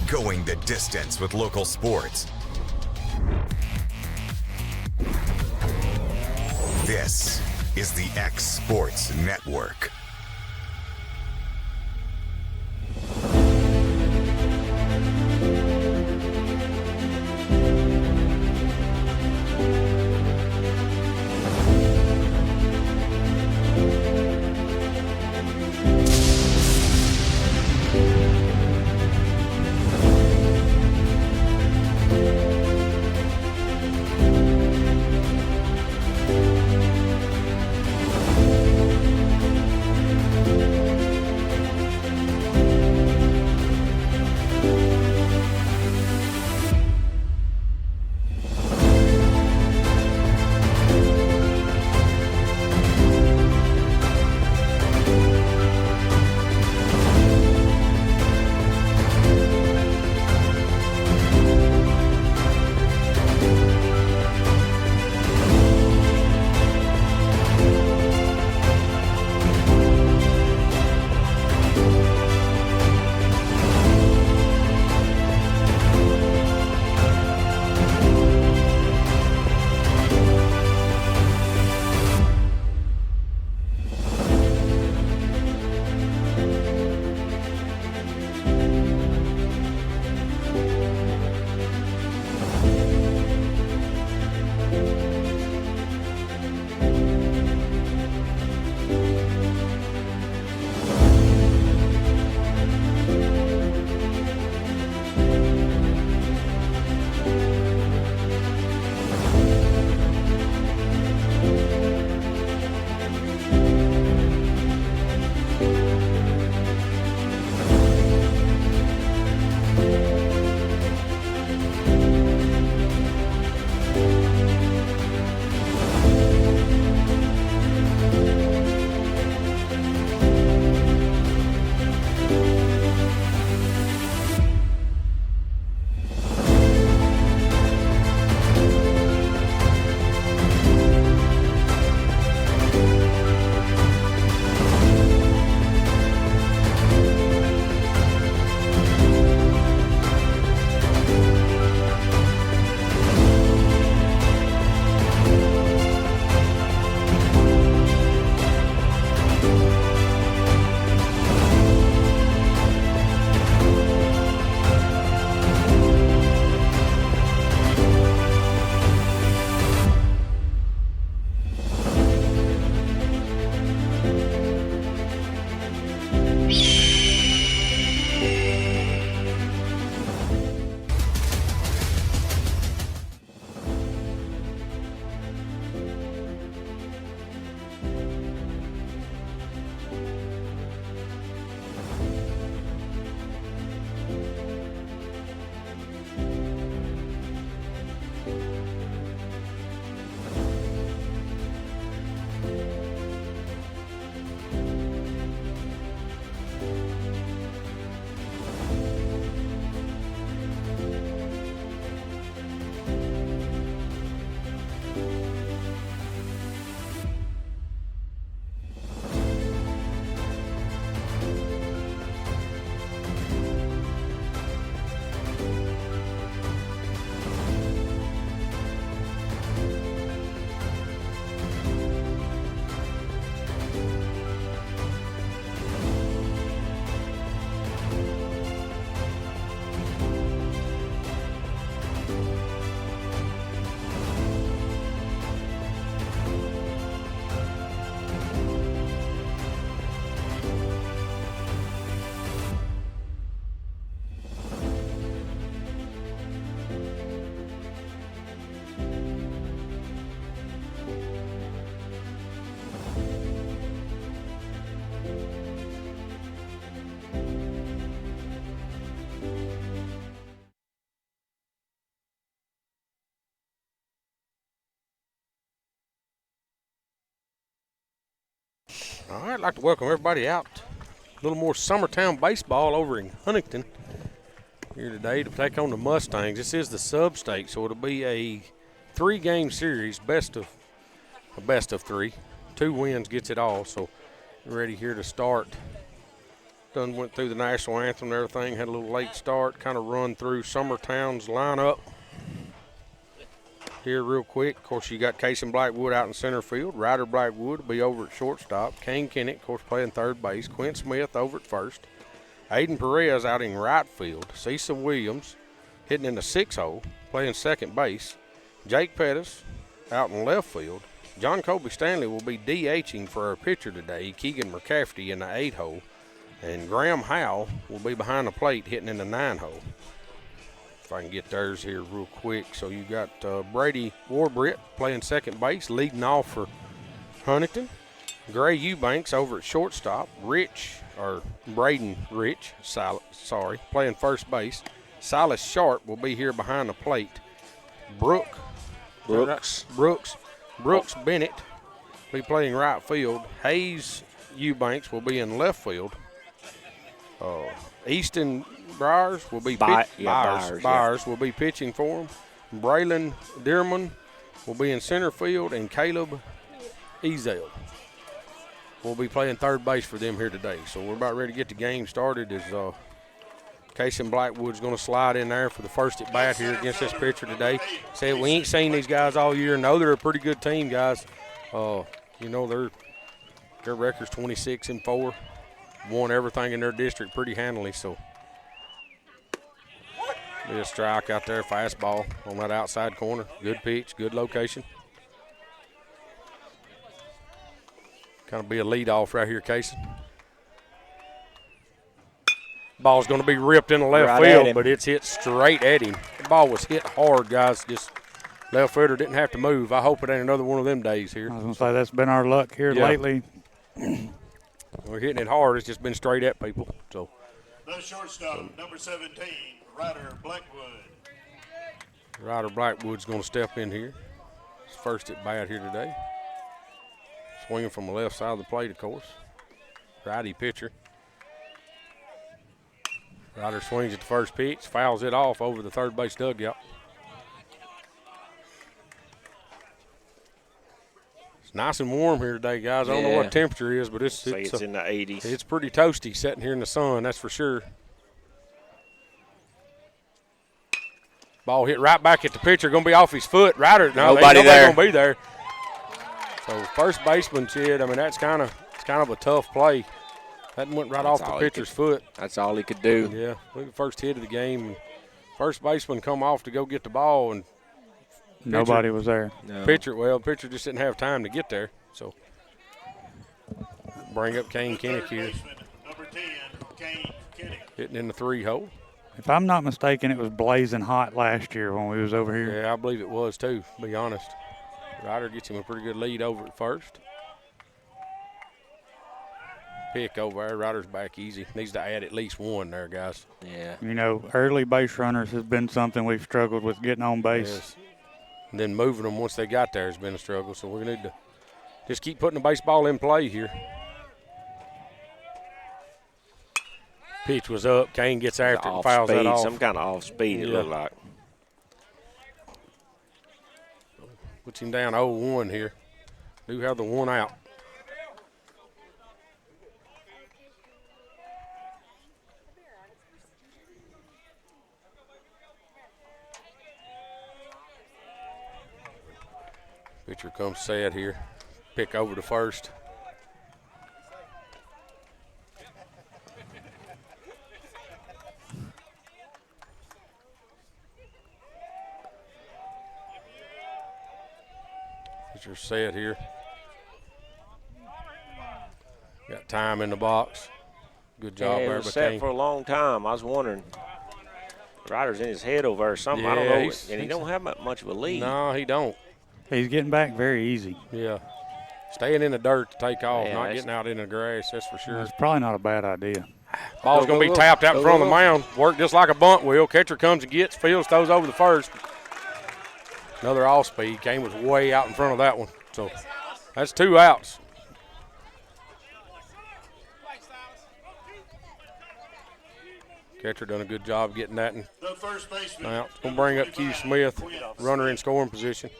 Going the distance with local sports. This is the X Sports Network. All right, I'd like to welcome everybody out. A little more Summertown baseball over in Huntingdon here today to take on the Mustangs. This is the sub-state, so it'll be a three-game series, best of three. 2 wins gets it all, so we're ready here to start Done went through the national anthem and everything. Had a little late start. Kind of run through Summertown's lineup here real quick. Of course, you got Casey Blackwood out in center field. Ryder Blackwood will be over at shortstop. Kane Kennett, of course, playing third base. Quint Smith over at first. Aiden Perez out in right field. Cecil Williams hitting in the 6-hole, playing second base. Jake Pettis out in left field. John Colby Stanley will be DHing for our pitcher today. Keegan McCafferty in the 8-hole. And Graham Howell will be behind the plate hitting in the 9-hole. If I can get theirs here real quick. So you got Brady Warbritt playing second base, leading off for Huntingdon. Gray Eubanks over at shortstop. Braden Rich, playing first base. Silas Sharp will be here behind the plate. Brooks Bennett will be playing right field. Hayes Eubanks will be in left field. Easton Byers will be will be pitching for him. Braylon Dearman will be in center field, and Caleb Ezel will be playing third base for them here today. So we're about ready to get the game started. As Casey Blackwood's going to slide in there for the first at bat here against this pitcher today. Said we ain't seen these guys all year. No, they're a pretty good team, guys. Their record's 26-4. Won everything in their district pretty handily. So be a strike out there, fastball on that outside corner. Good pitch, good location. Kind of be a leadoff right here, Casey. Ball's going to be ripped in the left field, but it's hit straight at him. The ball was hit hard, guys. Just left fielder didn't have to move. I hope it ain't another one of them days here. I was going to say that's been our luck here lately. We're hitting it hard. It's just been straight at people. So the shortstop, number 17, Ryder Blackwood. Ryder Blackwood's going to step in here. His first at bat here today. Swinging from the left side of the plate, of course. Righty pitcher. Ryder swings at the first pitch, fouls it off over the third base dugout. It's nice and warm here today, guys. I don't know what temperature is, but it's in the 80s. It's pretty toasty sitting here in the sun, that's for sure. Ball hit right back at the pitcher, going to be off his foot. Ryder, nobody going to be there. So first baseman said, that's kind of a tough play. That went right off the pitcher's foot. That's all he could do. Yeah, look at the first hit of the game. First baseman come off to go get the ball, and nobody was there. No. Pitcher just didn't have time to get there. So bring up Kane Kinnick here. Number 10, Kane Kinnick. Hitting in the 3-hole. If I'm not mistaken, it was blazing hot last year when we was over here. Yeah, I believe it was too, to be honest. Ryder gets him a pretty good lead over at first. Pick over there. Ryder's back easy. Needs to add at least one there, guys. Yeah. Early base runners has been something we've struggled with getting on base. Yes. And then moving them once they got there has been a struggle. So we're going to need to just keep putting the baseball in play here. Pitch was up. Kane gets after it and fouls that off. Some kind of off speed it looked like. Puts him down 0-1 here. Do have the one out. Pitcher comes sad here. Pick over to first. Pitcher set here. Got time in the box. Good job there. It was set for a long time. I was wondering. Ryder's in his head over there or something. I don't know. And he don't have much of a lead. No, he don't. He's getting back very easy. Yeah. Staying in the dirt to take off, not getting out in the grass, that's for sure. It's probably not a bad idea. Ball's going to be tapped out in front of the mound. Worked just like a bunt wheel. Catcher comes and gets, fields, throws over the first. Another off speed. Kane was way out in front of that one. So that's 2 outs. Catcher done a good job getting that. And now it's going to bring up Q Smith, runner in scoring position.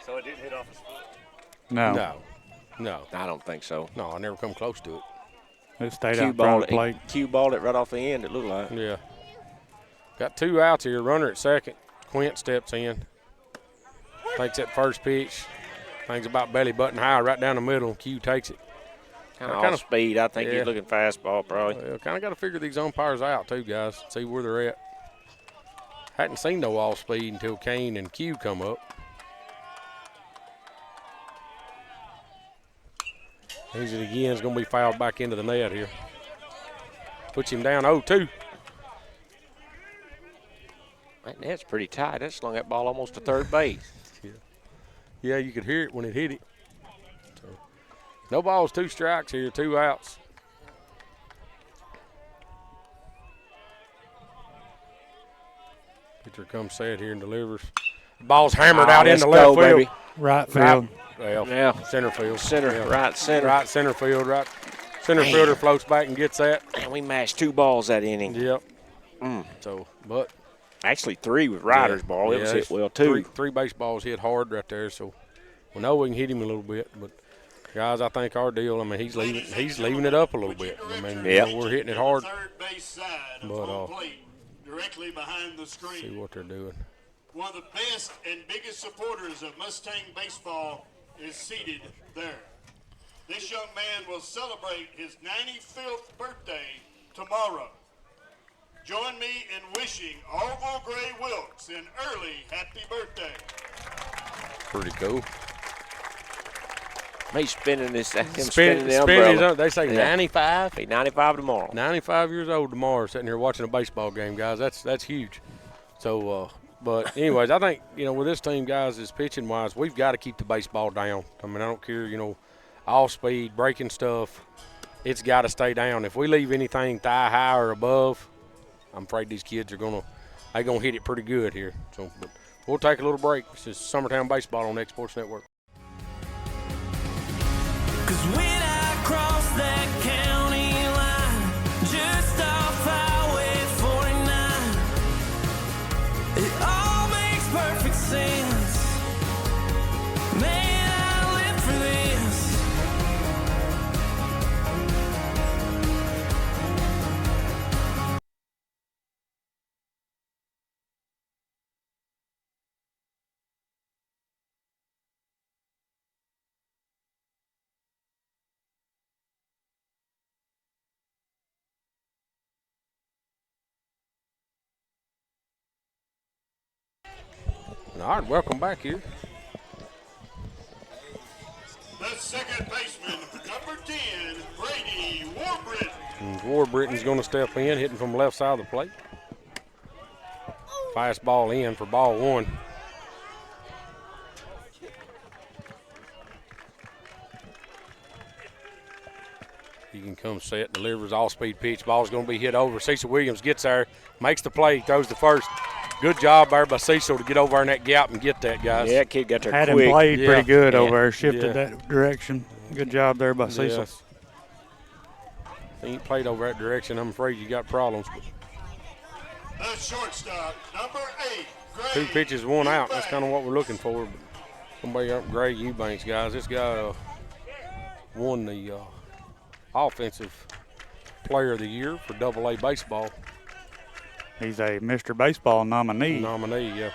So it didn't hit off his foot? No. No. I don't think so. No, I never come close to it. It stayed out in front of the plate. Cue balled it right off the end, it looked like. Yeah. Got 2 outs here. Runner at second. Quint steps in. Takes that first pitch. Thing's about belly button high right down the middle. Q takes it. Kind of off speed. I think he's looking fastball probably. Well, kind of got to figure these umpires out too, guys. See where they're at. Hadn't seen no off speed until Kane and Q come up. He's it again. It's going to be fouled back into the net here. Puts him down 0-2. That net's pretty tight. That slung that ball almost to third base. Yeah, you could hear it when it hit it. So, no balls, 2 strikes here, 2 outs. Pitcher comes set here and delivers. Ball's hammered out into left field. Baby. Right field. Center field. Right center. Right center field. Right center fielder floats back and gets that. Man, we mashed 2 balls that inning. Yep. So, but. Actually 3 with Ryder's ball. It was hit well, too. Three baseballs hit hard right there, so we know we can hit him a little bit. But, guys, I think our deal, I mean, he's leaving it up a little bit. I mean, you know, we're hitting it hard. But directly behind the screen. See what they're doing. One of the best and biggest supporters of Mustang baseball is seated there. This young man will celebrate his 95th birthday tomorrow. Join me in wishing Orville Gray Wilkes an early happy birthday. Pretty cool. He's spinning this. Spinning the umbrella. They say 95. He's 95 tomorrow. 95 years old tomorrow, sitting here watching a baseball game, guys. That's huge. So, but anyways, I think, you know, with this team, guys, is pitching wise, we've got to keep the baseball down. I mean, I don't care, you know, off speed, breaking stuff. It's got to stay down. If we leave anything thigh high or above, I'm afraid these kids are gonna hit it pretty good here. So, but we'll take a little break. This is Summertown Baseball on X Sports Network. 'Cause when I cross that county line, just off Highway 49, it all makes perfect sense. Man, I live for this. All right, welcome back here. The second baseman, number 10, Brady Warbritton. And Warbritton's going to step in, hitting from the left side of the plate. Fastball in for ball 1. He can come set, delivers all-speed pitch. Ball's going to be hit over. Cecil Williams gets there, makes the play, throws the first. Good job there by Cecil to get over in that gap and get that, guys. Yeah, that kid got there Had quick. him played pretty good over there, Yeah. shifted that direction. Good job there by Cecil. Yes. If he ain't played over that direction, I'm afraid you got problems. The shortstop, number 8, Gray 2 pitches, 1 out. That's Eubanks. kind of what we're looking for. But somebody up Gray Eubanks, guys. This guy won the Offensive Player of the Year for AA baseball. He's a Mr. Baseball nominee. Yeah.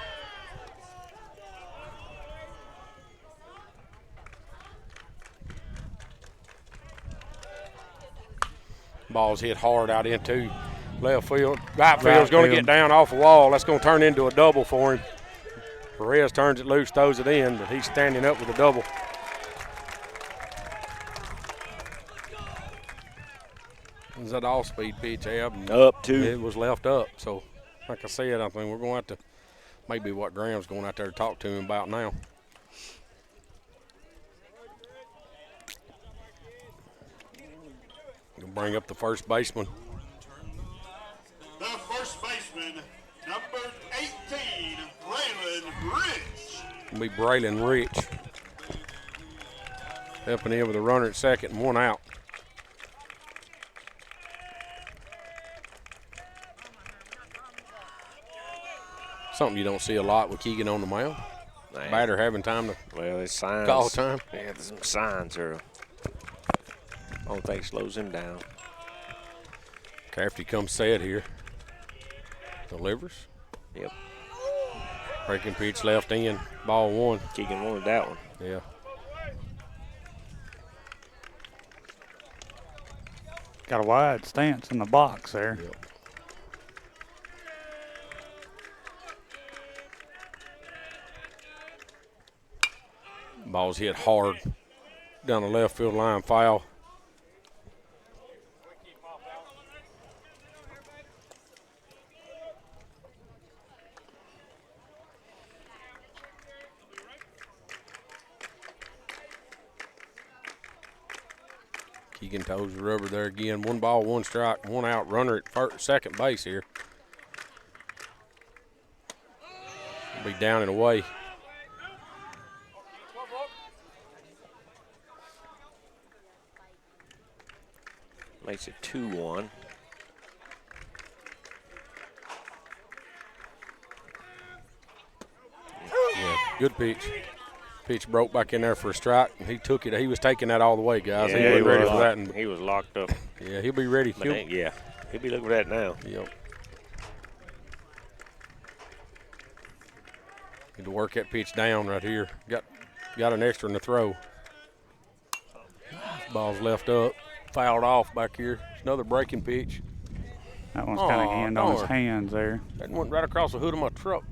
Ball's hit hard out into left field. Right field's going to get down off the wall. That's going to turn into a double for him. Perez turns it loose, throws it in, but he's standing up with a double. Is that off-speed pitch, Ab? Up 2. It was left up. So, like I said, I think we're going to have to maybe what Graham's going out there to talk to him about now. Gonna bring up the first baseman. The first baseman, number 18, Braylon Rich. It'll be Braylon Rich. Helping in with a runner at second and 1 out. Something you don't see a lot with Keegan on the mound. Man. Batter having time to Well, there's signs. call time. Yeah, there's some signs here. I don't think slows him down. Crafty comes set here. Delivers. Yep. Breaking pitch left in. Ball 1. Keegan wanted that one. Yeah. Got a wide stance in the box there. Yep. Ball's hit hard down the left field line, foul. Keegan toes the rubber there again. 1 ball, 1 strike, 1 out. Runner at second base here. Be down and away. Makes it 2-1. Yeah, good pitch. Pitch broke back in there for a strike, and he took it. He was taking that all the way, guys. Yeah, he wasn't ready for that. And he was locked up. Yeah, he'll be ready. He'll be looking for that now. Yep. Need to work that pitch down right here. Got an extra in the throw. Ball's left up. Fouled off back here. It's another breaking pitch. That one's kind of hand on his darn. hands there. That went right across the hood of my truck.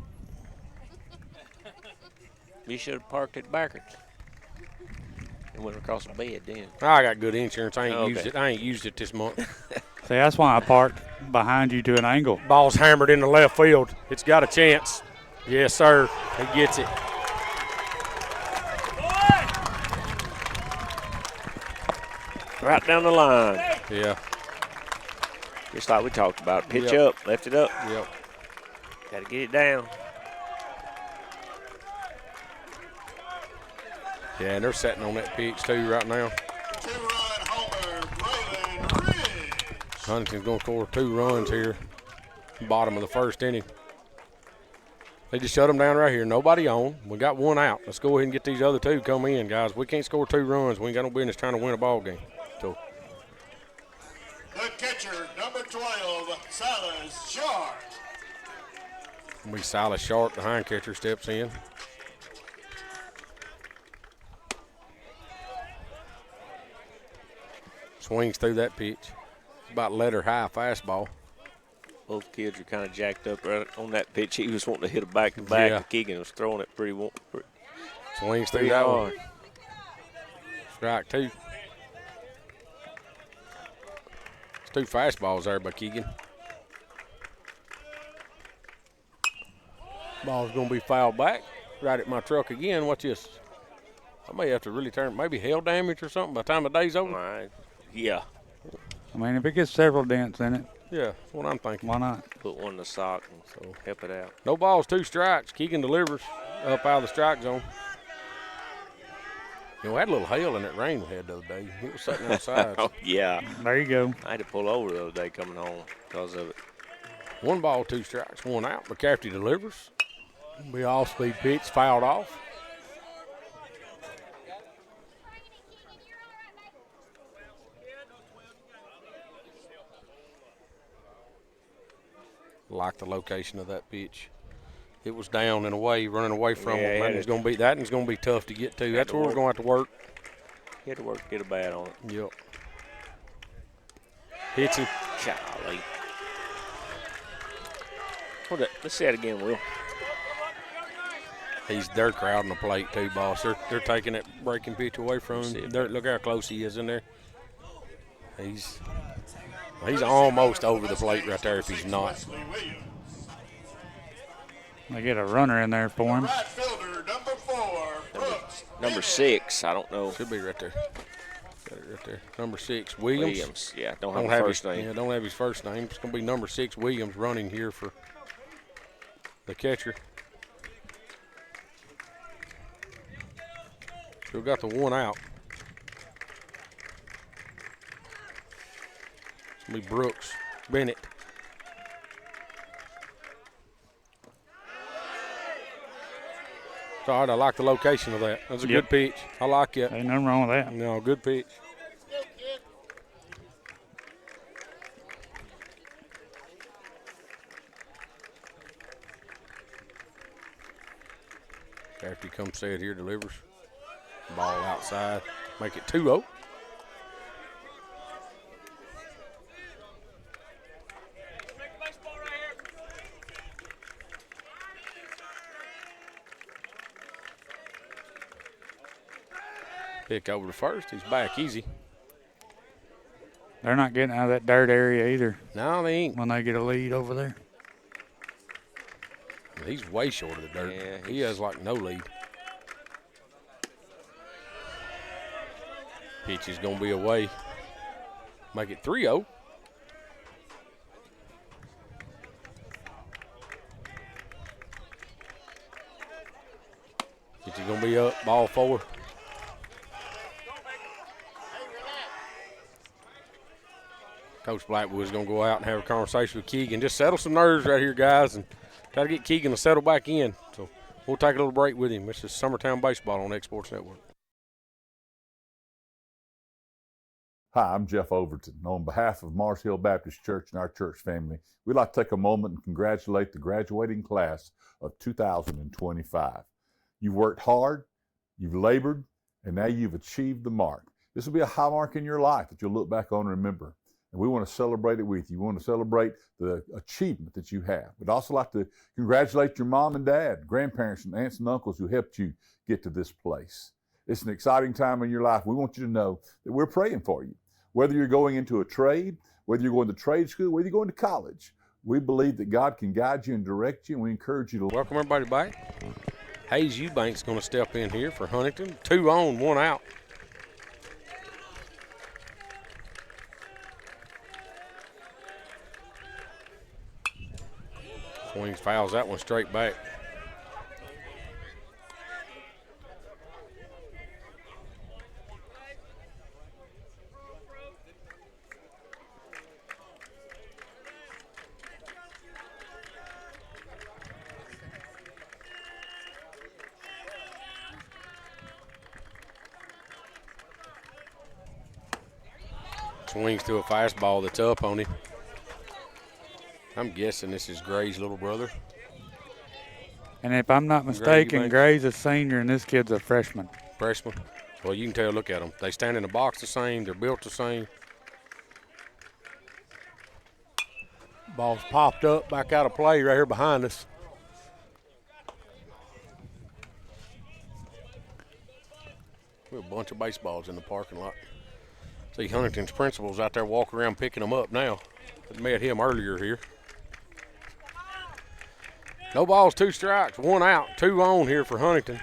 You should have parked it backwards. It went across the bed then. I got good insurance. I ain't Okay. used it. I ain't used it this month. See, that's why I parked behind you to an angle. Ball's hammered in the left field. It's got a chance. Yes, sir. He gets it. Right down the line. Yeah. Just like we talked about. Pitch Yep. up, left it up. Yep. Got to get it down. Yeah, and they're sitting on that pitch too right now. 2-run homer, Braylon Ridge. Huntington's going to score 2 runs here. Bottom of the first inning. They just shut them down right here. Nobody on. We got 1 out. Let's go ahead and get these other 2 come in, guys. We can't score 2 runs. We ain't got no business trying to win a ball game. So The catcher, number 12, Silas Sharp. we Silas Sharp, the hind catcher, steps in. Swings through that pitch. It's about letter high fastball. Both kids were kind of jacked up right on that pitch. He was wanting to hit a back-to-back. Yeah. And Keegan was throwing it pretty Swings through pretty that hard. one. Strike 2. It's 2 fastballs there by Keegan. Ball's going to be fouled back. Right at my truck again. Watch this. I may have to really turn. Maybe hail damage or something by the time the day's over. Right. Yeah. I mean, if it gets several dents in it, Yeah, that's what I'm thinking. why not? Put one in the sock and so help it out. No balls, 2 strikes. Keegan delivers up out of the strike zone. You know, we had a little hail in that rain we had the other day. It was sitting outside. Oh, yeah. There you go. I had to pull over the other day coming home because of it. 1 ball, 2 strikes, 1 out. McCafferty delivers. Be off-speed pitch, fouled off. Like the location of that pitch. It was down and away, running away from Yeah, him. And it's going to be that, and it's going to be tough to get to. That's where we're going to have to work. He had to work to get a bat on it. Yep. Hits him. Golly. Hold it. Let's see that again, Will. They're crowding the plate too, boss. They're taking that breaking pitch away from him. Look how close he is in there. He's almost over the plate right there if he's not. Wesley Williams. They get a runner in there for him. Right fielder, number 4, Brooks. Number 6, I don't know. Should be right there. Got it right there. Number 6, Williams. Yeah, don't Don't have have a his first name. Yeah, don't have his first name. It's going to be number 6, Williams, running here for the catcher. Still got the 1 out. It's going to be Brooks Bennett. It's all right. I like the location of that. That's a Yep. good pitch. I like it. Ain't nothing wrong with that. No, good pitch. after he comes set here, delivers. Ball outside. Make it 2-0. Pick over to first. He's back easy. They're not getting out of that dirt area either. No, they ain't. When they get a lead over there. He's way short of the dirt. Yeah, he has like no lead. Pitch is going to be away. Make it 3-0. Pitch is going to be up. Ball 4. Coach Blackwood's going to go out and have a conversation with Keegan. Just settle some nerves right here, guys, and try to get Keegan to settle back in. So we'll take a little break with him. This is Summertown Baseball on X Sports Network. Hi, I'm Jeff Overton. On behalf of Mars Hill Baptist Church and our church family, we'd like to take a moment and congratulate the graduating class of 2025. You've worked hard, you've labored, and now you've achieved the mark. This will be a high mark in your life that you'll look back on and remember. And we want to celebrate it with you. We want to celebrate the achievement that you have. We'd also like to congratulate your mom and dad, grandparents, and aunts and uncles who helped you get to this place. It's an exciting time in your life. We want you to know that we're praying for you. Whether you're going into a trade, whether you're going to trade school, whether you're going to college, we believe that God can guide you and direct you, and we encourage you to welcome everybody back. Hayes Eubank's going to step in here for Huntington. 2 on, 1 out. Swings, fouls that one straight back. Swings to a fastball that's up on him. I'm guessing this is Gray's little brother. And if I'm not mistaken, Gray's a senior and this kid's a freshman. Freshman? Well, you can tell, look at them. They stand in the box the same. They're built the same. Ball's popped up, back out of play right here behind us. We have a bunch of baseballs in the parking lot. See Huntington's principal's out there walking around picking them up now. I met him earlier here. No balls, 2 strikes, 1 out, 2 on here for Huntington.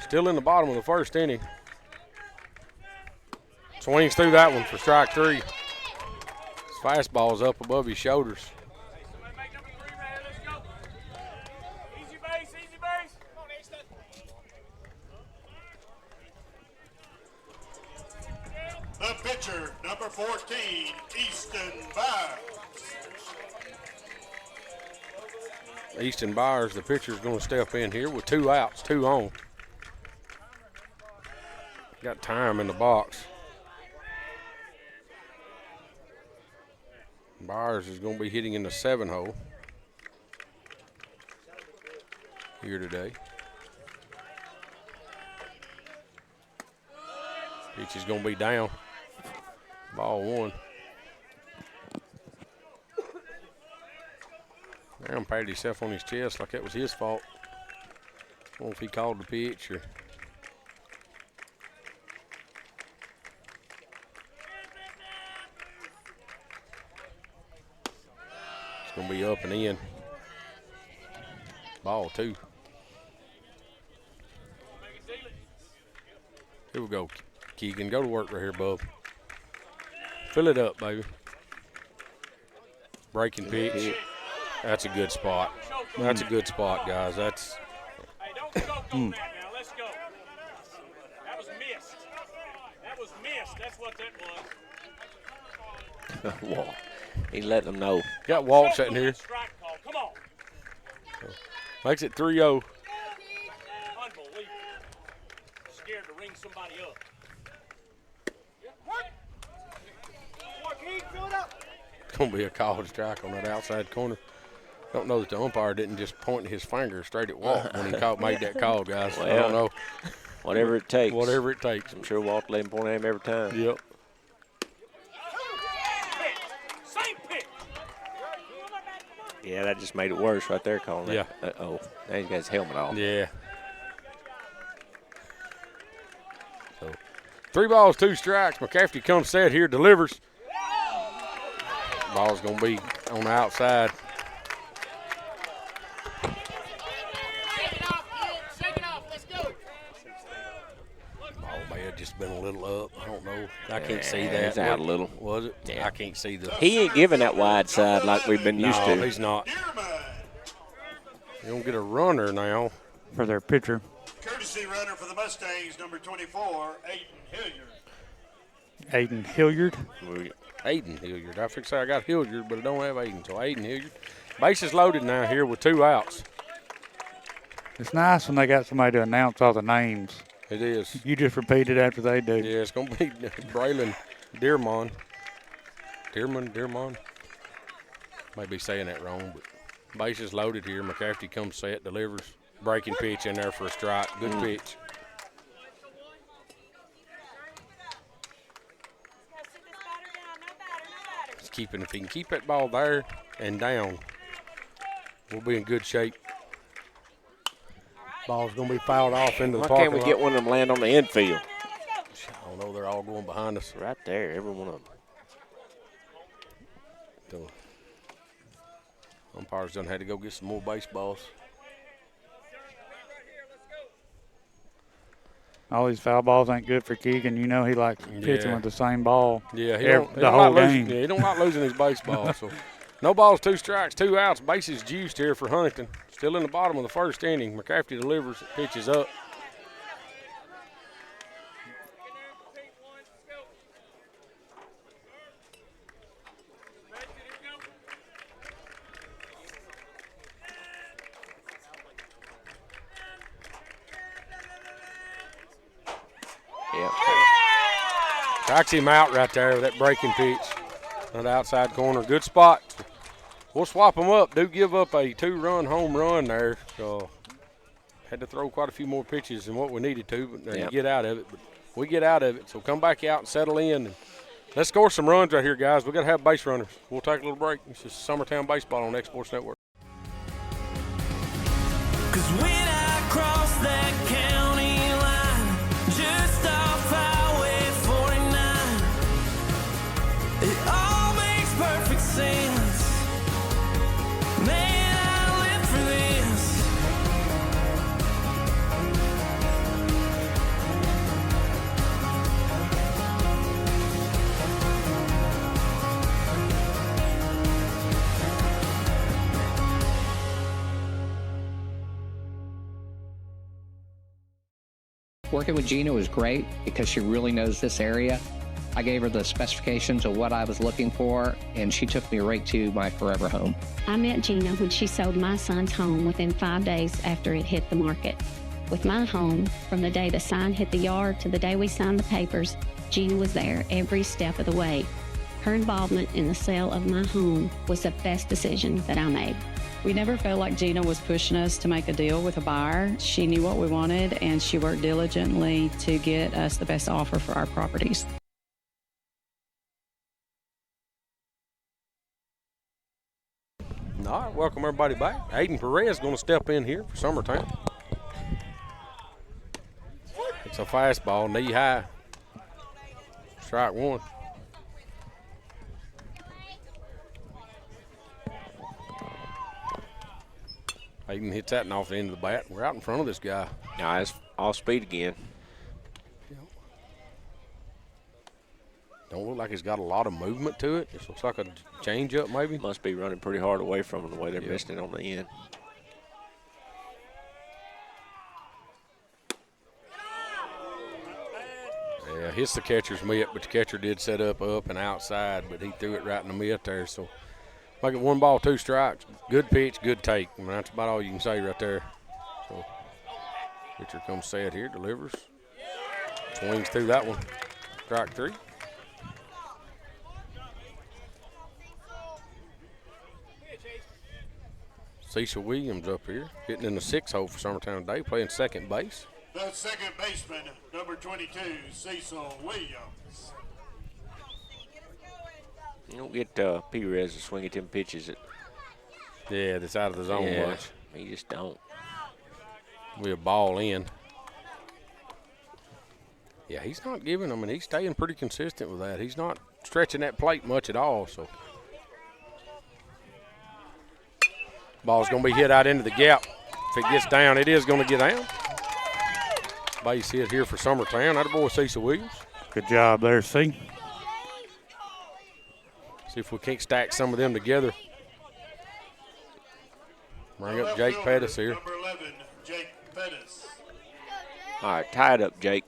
Still in the bottom of the first inning. Swings through that one for strike 3. His fastball's up above his shoulders. The pitcher, number 14, Easton Byers. Easton Byers, the pitcher, is going to step in here with 2 outs, 2 on. Got time in the box. Byers is going to be hitting in the 7-hole here today. Pitch is going to be down. Ball 1. Aaron patted himself on his chest like that was his fault. I don't know if he called the pitch or. It's going to be up and in. Ball 2. Here we go, Keegan. Go to work right here, bub. Fill it up, baby. Breaking pitch. That's a good spot. That's a good spot, guys. That's. Hey, don't choke on that now. Let's go. That was missed. That was missed. That's what that was. Walk. He let them know. Got Walt sitting here. Strike call. Come on. Makes it 3-0. Unbelievable. Scared to ring somebody up. It's going to be a called strike on that outside corner. Don't know that the umpire didn't just point his finger straight at Walt when he made that call, guys. Well, I don't know. Whatever it takes. Whatever it takes. I'm sure Walt let him point at him every time. Yep. Same pitch. Yeah, that just made it worse right there, calling Yeah. that. Uh-oh. Now he's got his helmet off. Yeah. So, 3 balls, 2 strikes. McCafferty comes set here, delivers. Ball's going to be on the outside. Ball may have just been a little up. I don't know. I can't see that. He's out a little. Was it? Yeah. I can't see the. He ain't giving that wide side like we've been used No, to. he's not. You don't get a runner now. For their pitcher. Courtesy runner for the Mustangs, number 24, Aiden Hilliard. Aiden Hilliard. Aiden Hilliard. I fix I got Hilliard, but I don't have Aiden. So Aiden Hilliard. Bases loaded now here with 2 outs. It's nice when they got somebody to announce all the names. It is. You just repeat it after they do. Yeah, it's going to be Braylon Dearmon. Dearmon. Might be saying that wrong, but bases loaded here. McCafferty comes set, delivers. Breaking pitch in there for a strike. Good pitch. If he can keep that ball there and down, we'll be in good shape. Ball's going to be fouled off into the Why parking can't we lot. get one of them land on the infield? I don't know. They're all going behind us. Right there, every one of them. So, umpires done had to go get some more baseballs. All these foul balls ain't good for Keegan. You know he likes pitching Yeah. with the same ball. Yeah, he the don't whole like game. losing, he don't like losing his baseball. So, no balls, 2 strikes, 2 outs. Bases juiced here for Huntingdon. Still in the bottom of the first inning. McCafferty delivers, pitches up. Yep. Strikes him out right there with that breaking pitch. On the outside corner. Good spot. We'll swap them up. Do give up a 2-run home run there. So had to throw quite a few more pitches than what we needed to but get out of it. But we get out of it. So come back out and settle in. And let's score some runs right here, guys. We've got to have base runners. We'll take a little break. This is Summertown Baseball on X Sports Network. 'Cause when I cross that county line, just off Highway 49, it all makes perfect sense. Man, I live for this. Working with Gina was great because she really knows this area. I gave her the specifications of what I was looking for, and she took me right to my forever home. I met Gina when she sold my son's home within 5 days after it hit the market. With my home, from the day the sign hit the yard to the day we signed the papers, Gina was there every step of the way. Her involvement in the sale of my home was the best decision that I made. We never felt like Gina was pushing us to make a deal with a buyer. She knew what we wanted, and she worked diligently to get us the best offer for our properties. All right, welcome everybody back. Aiden Perez going to step in here for Summertown. It's a fastball, knee high. Strike 1. Aiden hits that and off the end of the bat. We're out in front of this guy. Nah, it's all speed again. Don't look like he's got a lot of movement to it. This looks like a change-up maybe. Must be running pretty hard away from him the way they're missing it on the end. Yeah, hits the catcher's mitt, but the catcher did set up and outside, but he threw it right in the mitt there. So make it 1 ball, 2 strikes. Good pitch, good take. I mean, that's about all you can say right there. So pitcher comes set here, delivers. Swings through that one. Strike 3. Cecil Williams up here, hitting in the 6-hole for Summertown today, playing second base. The second baseman, number 22, Cecil Williams. You don't get Perez to swing at them pitches. That's out of the zone much. He just don't. We'll ball in. Yeah, he's not giving them, and he's staying pretty consistent with that. He's not stretching that plate much at all. So, ball's going to be hit out into the gap. If it gets down, it is going to get down. Base hit here for Summertown. That boy Cecil Williams. Good job there, C. See if we can't stack some of them together. Bring up Jake Pettis here. Number 11, Jake Pettis. All right, tie it up, Jake.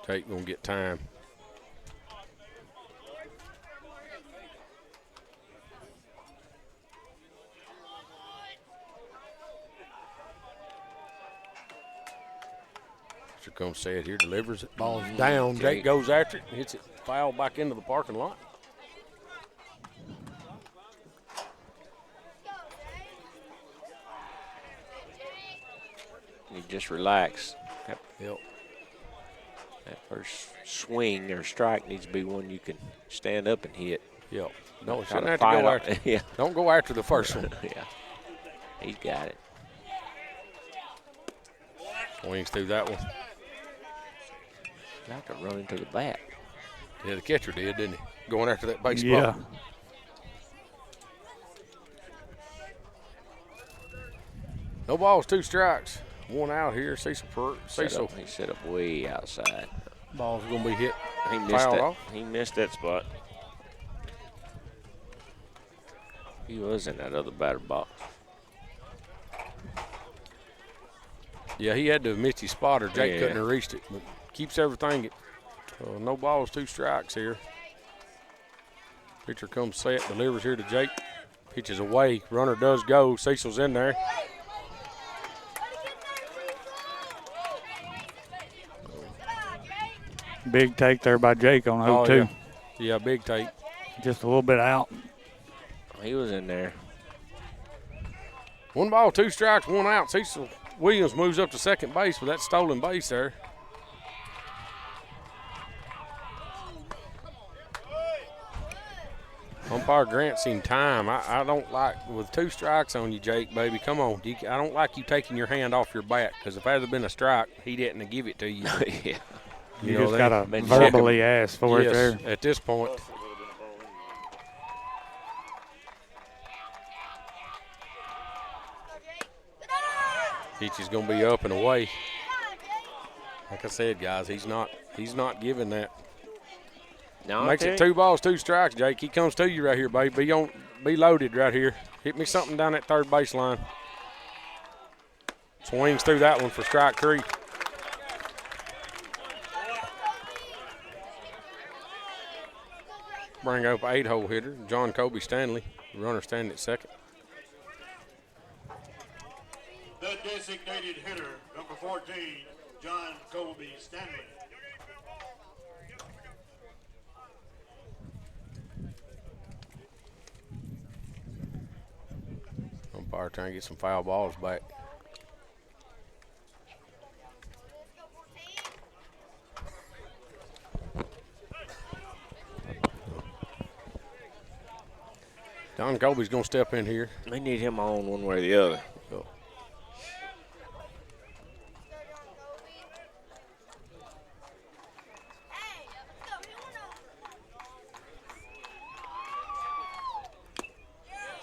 Jake gonna get time. Here comes Sed here, delivers it, ball's down. Jake goes after it, hits it foul back into the parking lot. You just relax. Yep. That first swing or strike needs to be one you can stand up and hit. Yep. Don't have to go after. Yeah. Don't go after the first one. Yeah. He's got it. Swings through that one. Got to run into the bat. Yeah, the catcher did, didn't he? Going after that baseball. Yeah. No balls, 2 strikes. 1 out here. Cecil. He set up way outside. Ball's going to be hit. He missed fouled that. off. He missed that spot. He was in that other batter box. Yeah, he had to have missed his spot or Jake Yeah. couldn't have reached it. But keeps everything. No balls, 2 strikes here. Pitcher comes set, delivers here to Jake. Pitches away. Runner does go. Cecil's in there. Big take there by Jake on 0-2. Yeah, big take. Just a little bit out. He was in there. 1 ball, 2 strikes, 1 out. Cecil Williams moves up to second base with that stolen base there. Umpire Grant's in time. I don't like, with 2 strikes on you, Jake, baby, come on. I don't like you taking your hand off your bat, because if that had been a strike, he didn't give it to you. Yeah. You just got to verbally ask for it there. At this point. Pitch is going to be up and away. Like I said, guys, he's not giving that. No, Makes it 2 balls, 2 strikes, Jake. He comes to you right here, baby. Be loaded right here. Hit me something down that third baseline. Swings through that one for strike 3. Bring up 8-hole hitter, John Kobe Stanley. Runner standing at second. The designated hitter, number 14, John Colby Stanley. Umpire trying to get some foul balls back. John Colby's going to step in here. They need him on one way or the other. So.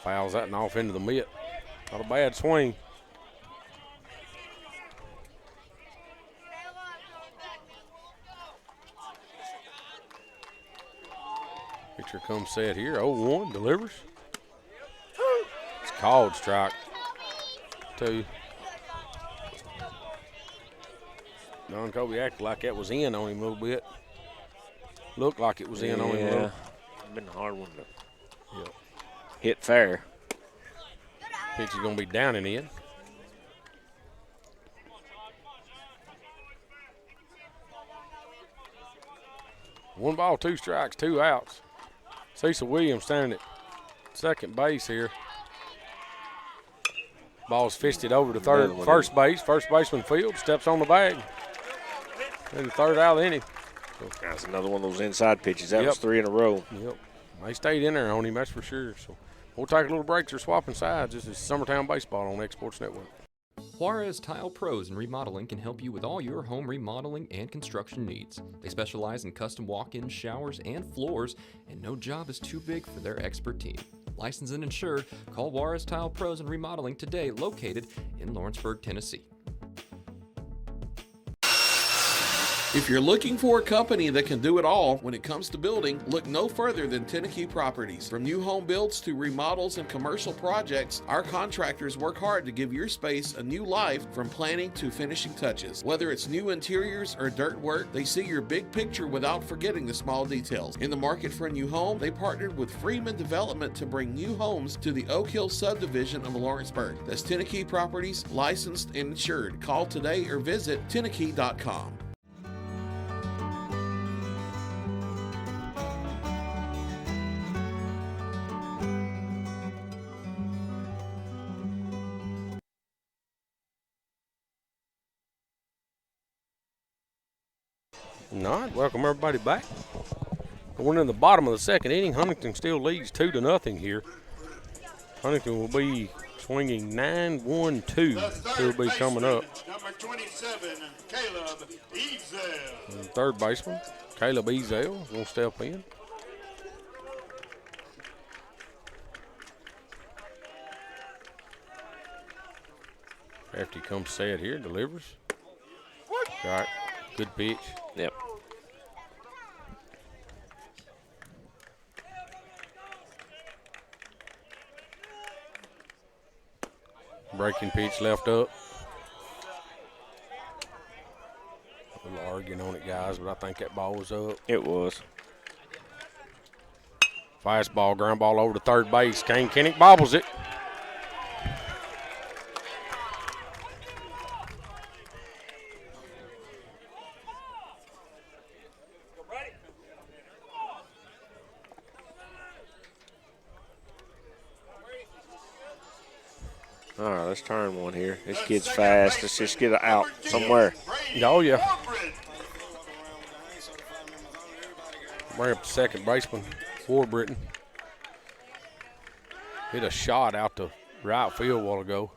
Fouls that and off into the mitt. Not a bad swing. Pitcher comes set here. 0-1, delivers. It's called strike 2. Don Kobe acted like that was in on him a little bit. Looked like it was in on him a little. It's been a hard one to Yep. hit fair. Pitch is going to be down and in. 1 ball, 2 strikes, 2 outs. Cecil Williams standing at second base here. Ball's fisted over to first base. First baseman Field steps on the bag. And the third out of the inning. That's another one of those inside pitches. That was 3 in a row. Yep. They stayed in there on him, that's for sure. So we'll take a little break. They're swapping sides. This is Summertown Baseball on X-Sports Network. Juarez Tile Pros and Remodeling can help you with all your home remodeling and construction needs. They specialize in custom walk-in showers and floors, and no job is too big for their expert team. Licensed and insured, call Juarez Tile Pros and Remodeling today, located in Lawrenceburg, Tennessee. If you're looking for a company that can do it all when it comes to building, look no further than Tenakee Properties. From new home builds to remodels and commercial projects, our contractors work hard to give your space a new life from planning to finishing touches. Whether it's new interiors or dirt work, they see your big picture without forgetting the small details. In the market for a new home, they partnered with Freeman Development to bring new homes to the Oak Hill subdivision of Lawrenceburg. That's Tenakee Properties, licensed and insured. Call today or visit Tenakee.com. All right, welcome everybody back. Going in the bottom of the second inning, Huntingdon still leads 2-0 here. Huntingdon will be swinging 9-1-2. He'll be coming up. Number 27, Caleb Ezel. And third baseman, Caleb Ezel, will step in. After he comes set here, delivers. All right, good pitch. Yep. Breaking pitch left up. A little arguing on it, guys, but I think that ball was up. It was. Fastball, ground ball over to third base. Kane Kinnick bobbles it. All right, let's turn one here. This kid's fast. Let's just get it out somewhere. Oh, yeah. Bring up the second baseman, Warbritton. Hit a shot out to right field a while ago.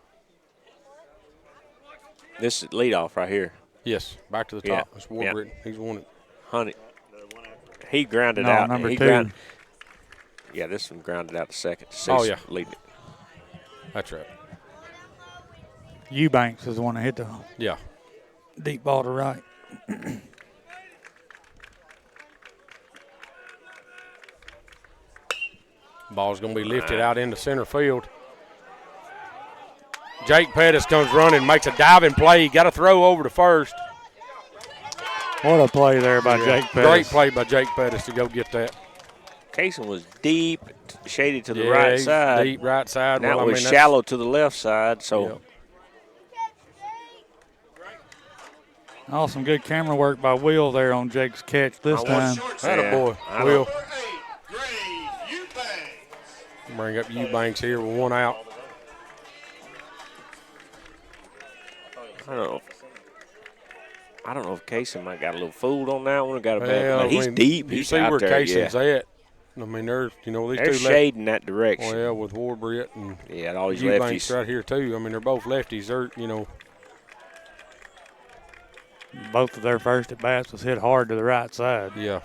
This is leadoff right here. Yes, back to the top. It's Warbritton. Yeah. He's won it. Honey. He grounded out. Number 2. Yeah, this one grounded out to second. Oh, yeah. Leading it. That's right. Eubanks is the one that hit the deep ball to right. Ball's going to be lifted out into center field. Jake Pettis comes running, makes a diving play. Got to throw over to first. What a play there by Jake Pettis. Great play by Jake Pettis to go get that. Kaysen was deep, shaded to the right side. Deep right side. Now was shallow to the left side, so. Yep. Oh, some good camera work by Will there on Jake's catch this time. Attaboy, Will. Bring up Eubanks here with 1 out. I don't know if Kaysen might got a little fooled on that one. But he's deep. You He's see out where there, Kaysen's at. I mean, they're they're shading that direction. Well, with Warbritt and all these Eubanks lefties right here too. I mean, they're both lefties. They're both of their first at bats was hit hard to the right side. Yeah.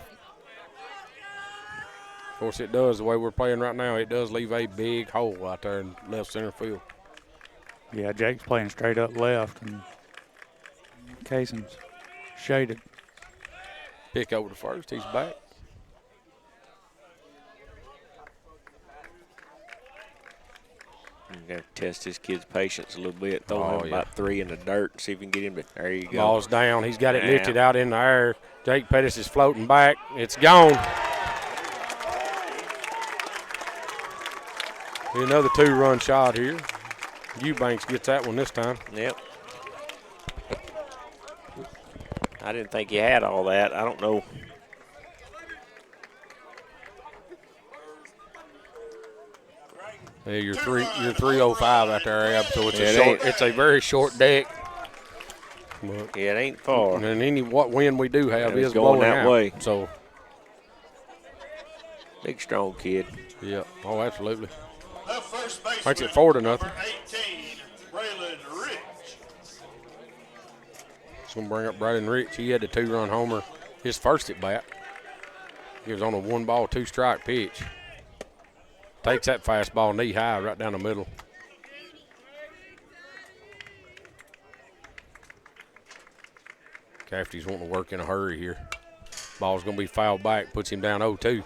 Of course, it does. The way we're playing right now, it does leave a big hole out there in left center field. Yeah, Jake's playing straight up left, and Kaysen's shaded. Pick over to first. He's back. You got to test this kid's patience a little bit. Throw him about 3 in the dirt and see if we can get him to. There you go. Ball's down. He's got it lifted out in the air. Jake Pettis is floating back. It's gone. Another 2-run shot here. Eubanks gets that one this time. Yep. I didn't think he had all that. I don't know. Yeah, you're 305 out there, Ab. So it's a very short deck. But, yeah, it ain't far. And what wind we do have is going blowing that out. way. So big, strong kid. Yeah. Oh, absolutely. The first baseman, Makes it 4-0. number 18, Braylon Rich. It's going to bring up Braylon Rich. He had the 2-run homer his first at bat. He was on a 1-ball, 2-strike pitch. Takes that fastball knee high right down the middle. Cafferty's wanting to work in a hurry here. Ball's going to be fouled back, puts him down 0-2.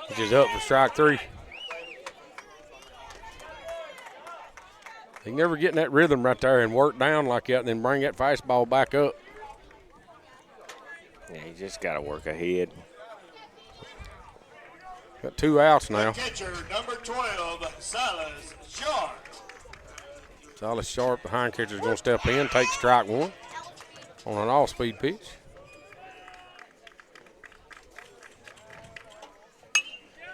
Which is up for strike 3. He can never get in that rhythm right there and work down like that and then bring that fastball back up. Yeah, he just got to work ahead. Got 2 outs now. Catcher number 12, Silas Sharp. Silas Sharp, the hind catcher's going to step in, take strike 1 on an all-speed pitch.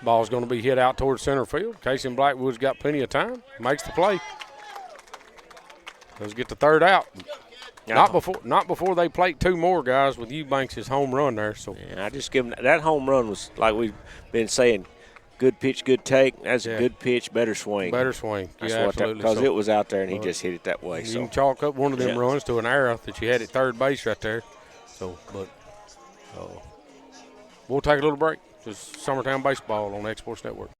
Ball's going to be hit out towards center field. Casey Blackwood's got plenty of time. Makes the play. Let's get the 3rd out. Not before they plate 2 more, guys, with Eubanks' home run there. So yeah, I just give him that home run was like we've been saying, good pitch, good take. That's a good pitch, better swing. Better swing. That's yeah, absolutely. Because it was out there and he just hit it that way. You can chalk up one of them runs to an error that you had at third base right there. So, but we'll take a little break. Just Summertown Baseball on X-Sports Network.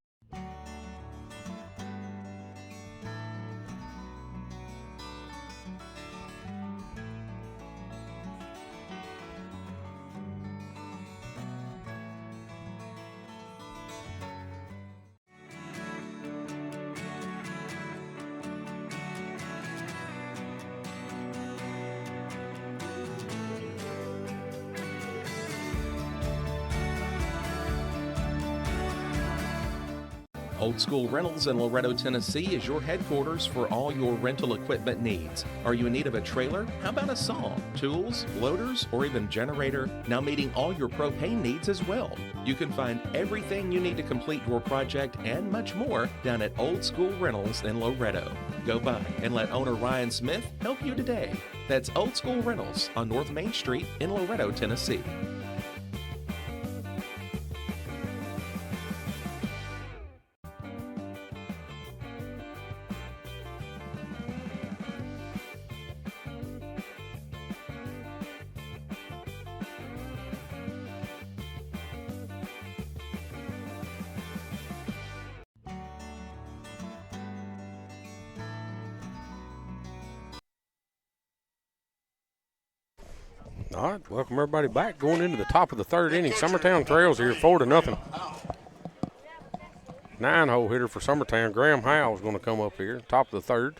Old School Rentals in Loretto, Tennessee is your headquarters for all your rental equipment needs. Are you in need of a trailer? How about a saw, tools, loaders, or even generator? Now meeting all your propane needs as well. You can find everything you need to complete your project and much more down at Old School Rentals in Loretto. Go by and let owner Ryan Smith help you today. That's Old School Rentals on North Main Street in Loretto, Tennessee. All right, welcome everybody back. Going into the top of the 3rd inning. Summertown trails here 4-0. 9-hole hitter for Summertown. Graham Howell is going to come up here, top of the 3rd.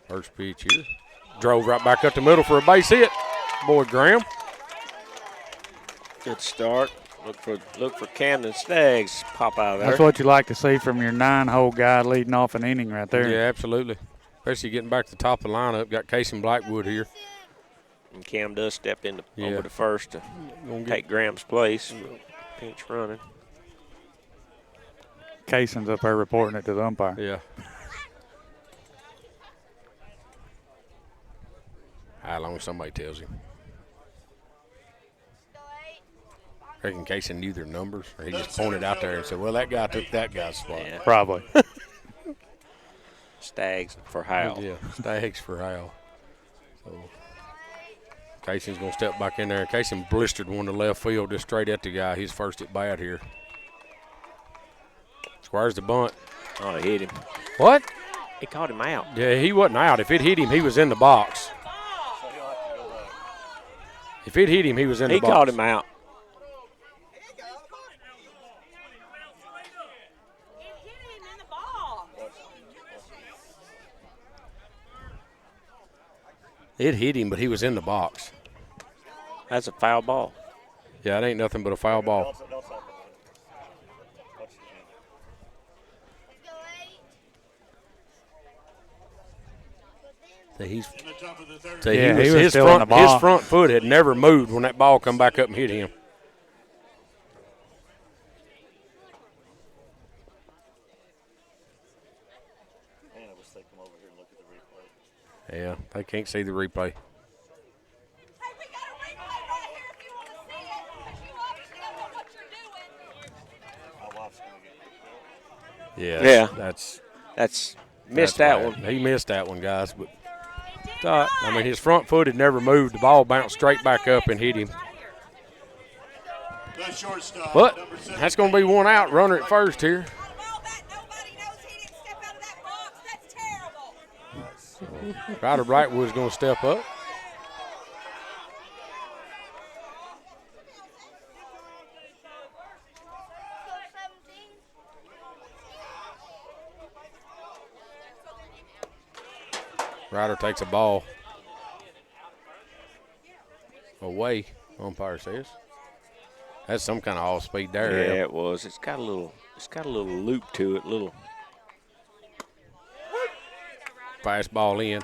First pitch here. Drove right back up the middle for a base hit. Boy, Graham. Good start. Look for Camden Staggs pop out of there. That's what you like to see from your 9-hole guy leading off an inning right there. Yeah, absolutely. Especially getting back to the top of the lineup. Got Casey Blackwood here. And Cam does step in over to first to take Graham's place. Pinch running. Cason's up there reporting it to the umpire. Yeah. How long somebody tells him. I reckon Casey knew their numbers, or he just pointed out there and said, well, that guy took that guy's spot. Yeah. Probably. Staggs for Howell. Yeah, Staggs for Howell. So Casey's going to step back in there. Casey blistered one to left field just straight at the guy. His first at bat here. Squires the bunt. Oh, he hit him. What? He caught him out. Yeah, he wasn't out. If it hit him, he was in the box. If it hit him, he was in the box. He caught him out. It hit him, but he was in the box. That's a foul ball. Yeah, it ain't nothing but a foul ball. See, he was still in the ball. His front foot had never moved when that ball come back up and hit him. Yeah, they can't see the replay. Yeah, that's missed that one. He missed that one, guys. But I mean, his front foot had never moved. The ball bounced straight back up and hit him. But that's going to be one out. Runner at first here. Ryder Brightwood's going to step up. Ryder takes a ball away, umpire says. That's some kind of off speed there. Yeah, it was. It's got a little loop to it, little fast ball in.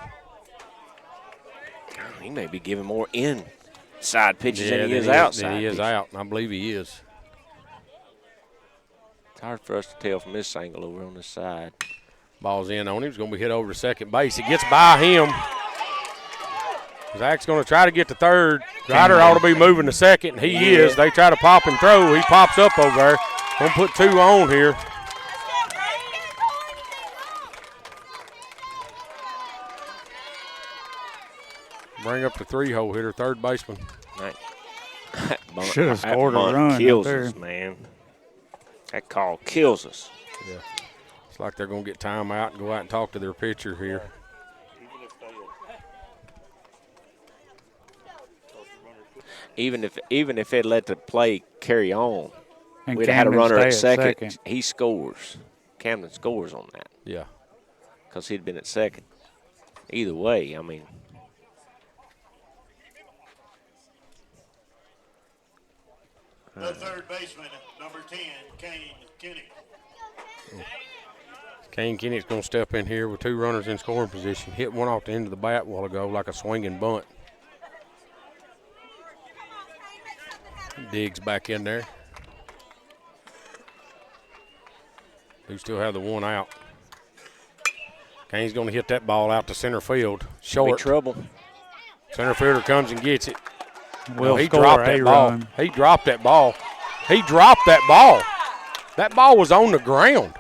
He may be giving more inside pitches than he is outside. He is out, and I believe he is. It's hard for us to tell from this angle over on this side. Ball's in on him. He's going to be hit over to second base. It gets by him. Zach's going to try to get to third. Ryder ought to be moving to second, and he is. They try to pop and throw. He pops up over there. Going to put 2 on here. Bring up the 3-hole hitter, third baseman. Should have scored a run. Kills us, man. That call kills us. Yeah. It's like they're going to get time out and go out and talk to their pitcher here. Even if they let the play carry on, and we'd have had a runner at second. He scores. Camden scores on that. Yeah. Because he'd been at second. Either way, I mean. The third baseman, number 10, Kane Kenny. Kane Kennett's going to step in here with 2 runners in scoring position. Hit one off the end of the bat a while ago like a swinging bunt. Diggs back in there. We still have the 1 out. Kane's going to hit that ball out to center field. Short. Big trouble. Center fielder comes and gets it. He dropped that ball. He dropped that ball. He dropped that ball. That ball was on the ground.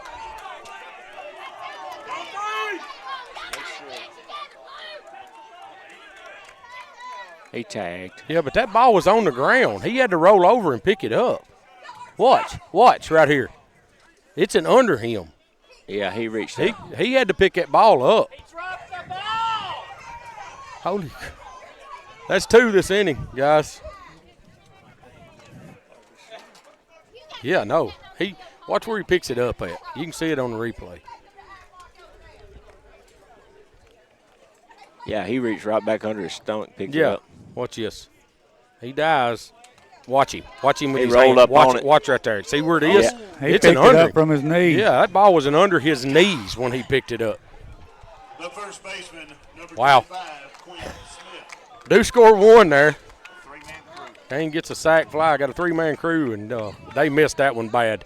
He tagged. Yeah, but that ball was on the ground. He had to roll over and pick it up. Watch right here. It's an under him. Yeah, he reached out. He had to pick that ball up. Holy, that's 2 this inning, guys. Yeah, no. Watch where he picks it up at. You can see it on the replay. Yeah, he reached right back under his stomach, picked it up. Watch this. He dies. Watch him. Watch him with his rolled hand. up on it. Watch right there. See where it is? Yeah. He picked it up from his knee. Yeah, that ball was under his knees when he picked it up. The first baseman, number 25, Quinn Smith. Do score 1 there. Kane gets a sack fly. Got a 3-man crew, and they missed that one bad.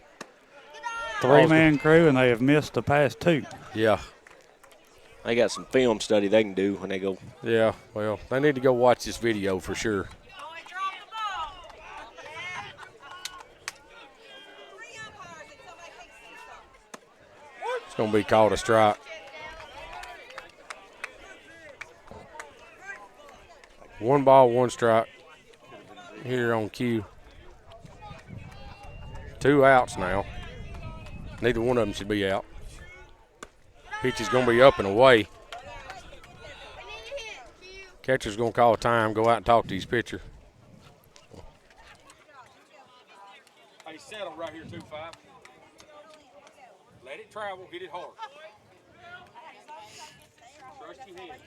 3-man crew, and they have missed the past 2. Yeah. They got some film study they can do when they go. Yeah, well, they need to go watch this video for sure. It's going to be called a strike. 1 ball, 1 strike here on cue. 2 outs now. Neither one of them should be out. Pitch is going to be up and away. Catcher's going to call time, go out and talk to his pitcher. Hey, settle right here, 2-5. Let it travel, hit it hard. Trust your head.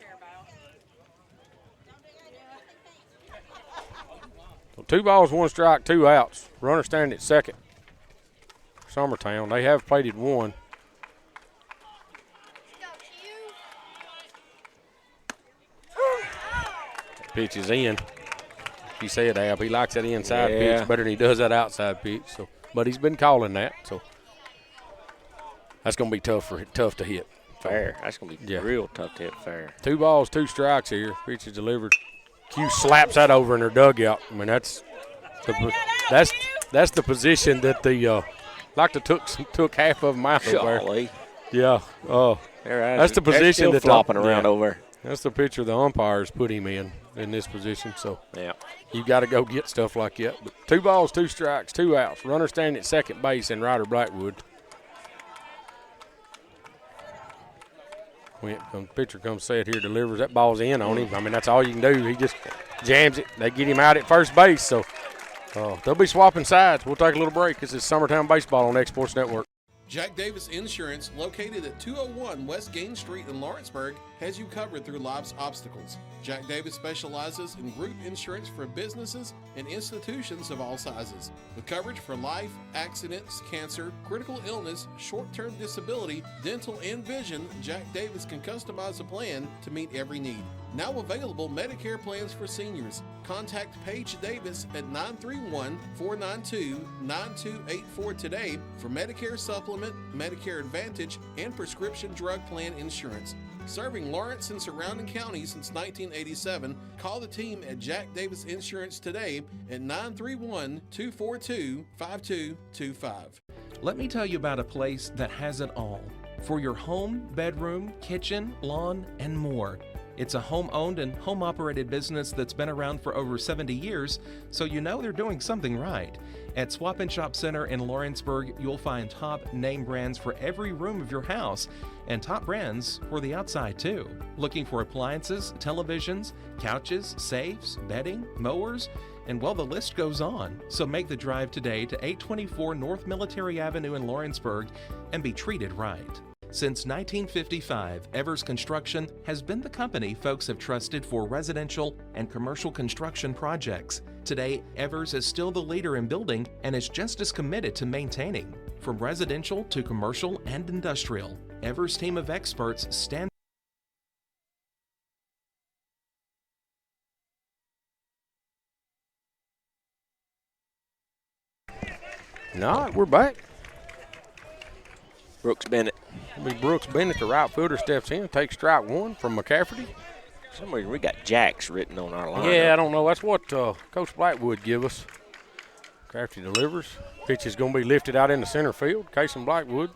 So 2 balls, 1 strike, 2 outs. Runner standing at second. Summertown. They have plated 1. pitch is in. He said, Ab, he likes that inside pitch better than he does that outside pitch. So, but he's been calling that. So that's going to be tough to hit. Fair. That's going to be real tough to hit fair. 2 balls, 2 strikes here. Pitch is delivered. Q slaps that over in her dugout. I mean, that's the position that the took half of them out over there. Yeah. That's the position that flopping around over. That's the picture the umpires put him in this position. So you got to go get stuff like that. But 2 balls, 2 strikes, 2 outs. Runner standing at second base and Ryder Blackwood. When the pitcher comes set here, delivers, that ball's in on him. I mean, that's all you can do. He just jams it. They get him out at first base. So they'll be swapping sides. We'll take a little break. This is Summertown Baseball on X Sports Network. Jack Davis Insurance, located at 201 West Gain Street in Lawrenceburg, has you covered through life's obstacles. Jack Davis specializes in group insurance for businesses and institutions of all sizes. With coverage for life, accidents, cancer, critical illness, short-term disability, dental, and vision, Jack Davis can customize a plan to meet every need. Now available Medicare plans for seniors. Contact Paige Davis at 931-492-9284 today for Medicare Supplement, Medicare Advantage, and prescription drug plan insurance. Serving Lawrence and surrounding counties since 1987, call the team at Jack Davis Insurance today at 931-242-5225. Let me tell you about a place that has it all for your home, bedroom, kitchen, lawn, and more. It's a home-owned and home-operated business that's been around for over 70 years, so you know they're doing something right. At Swap and Shop Center in Lawrenceburg, you'll find top name brands for every room of your house, and top brands for the outside too. Looking for appliances, televisions, couches, safes, bedding, mowers, and well, the list goes on. So make the drive today to 824 North Military Avenue in Lawrenceburg and be treated right. Since 1955, Evers Construction has been the company folks have trusted for residential and commercial construction projects. Today, Evers is still the leader in building and is just as committed to maintaining. From residential to commercial and industrial, Evers' team of experts stand. All right, we're back. Brooks Bennett. It'll be Brooks Bennett, the right fielder, steps in, takes strike 1 from McCafferty. For some reason, we got Jacks written on our line. Yeah, I don't know. That's what Coach Blackwood give us. McCafferty delivers. Pitch is going to be lifted out into center field. Casey Blackwood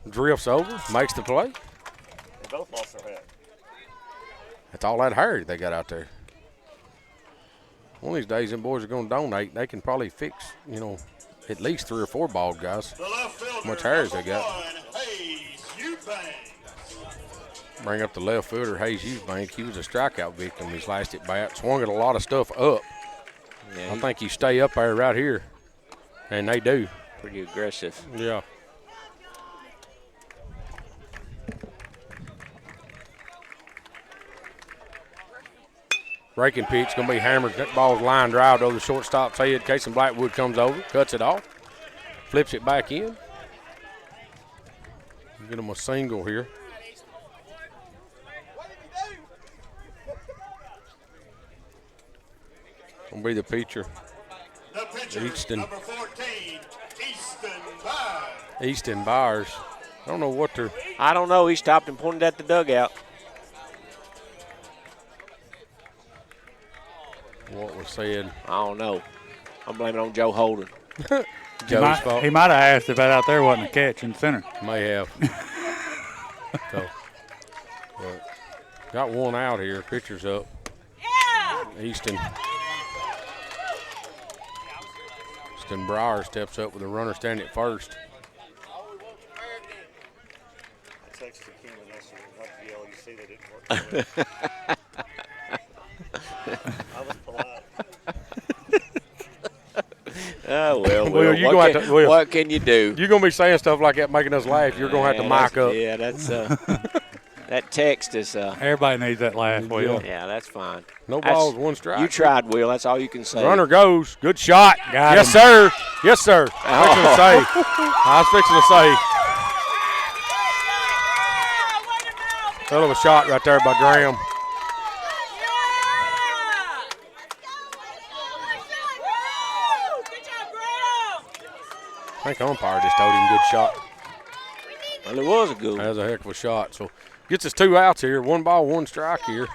drifts over, makes the play. They both lost their head. That's all that hair they got out there. One of these days, them boys are going to donate. They can probably fix, at least 3 or 4 bald guys. How much hair has they got? Bring up the left fielder, Hayes Eubank. He was a strikeout victim his last at bat. Swung at a lot of stuff up. Yeah, I think you stay up there right here, and they do. Pretty aggressive. Yeah. Breaking pitch, going to be hammered. That ball's line drive over the shortstop's head. Casey Blackwood comes over, cuts it off, flips it back in. Get him a single here. Going to be the pitcher. The pitcher, Easton. number 14, Easton Byers. Easton Byers. I don't know what they're. I don't know. He stopped and pointed at the dugout. What was said? I don't know. I'm blaming it on Joe Holden. Joe's fault. He might have asked if that out there wasn't a catch in center. May have. So, got one out here. Pitcher's up. Easton Breyer steps up with a runner standing at first. Oh, well, what can you do? You're going to be saying stuff like that, making us laugh. You're going to have to mic up. Yeah, that's that text is. Everybody needs that laugh, Will. Yeah, that's fine. No balls, 1 strike. You tried, Will. That's all you can say. Runner goes. Good shot. Got yes, him. sir. Yes, sir. I was fixing to say. Hell of a shot right there by Graham. I think the umpire just told him good shot. Well, it was a good one. That was a heck of a shot. So gets us 2 outs here. 1 ball, 1 strike here.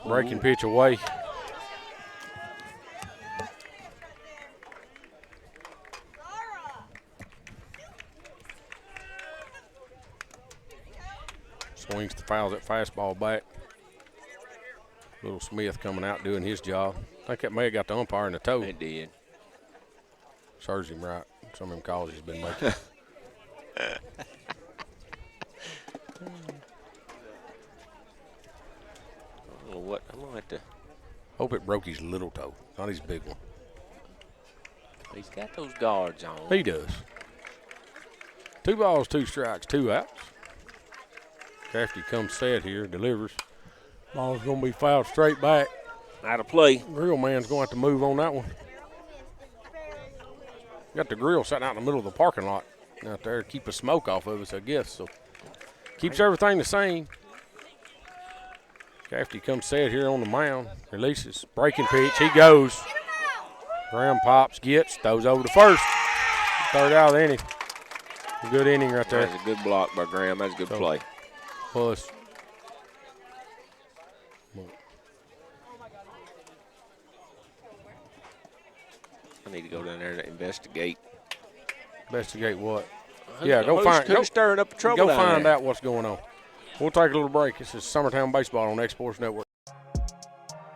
Breaking pitch away. Swings the fouls that fastball back. Little Smith coming out doing his job. I think that may have got the umpire in the toe. It did. Serves him right. Some of them calls he's been making. I don't know what. I'm going to have to. Hope it broke his little toe, not his big one. He's got those guards on. He does. 2 balls, 2 strikes, 2 outs. Crafty comes set here, delivers. Ball's going to be fouled straight back. Out of play. Grill man's going to have to move on that one. Got the grill sitting out in the middle of the parking lot out there to keep the smoke off of us, I guess. So keeps everything the same. Crafty comes set here on the mound. Releases. Breaking pitch. He goes. Graham pops, gets, throws over to first. 3rd out of the inning. Good inning right there. That's a good block by Graham. That's a good play. Plus. I need to go down there and investigate. Investigate what? Yeah, go find. Who's stirring up the trouble Go down find there? out what's going on. We'll take a little break. This is Summertown Baseball on X-Sports Network.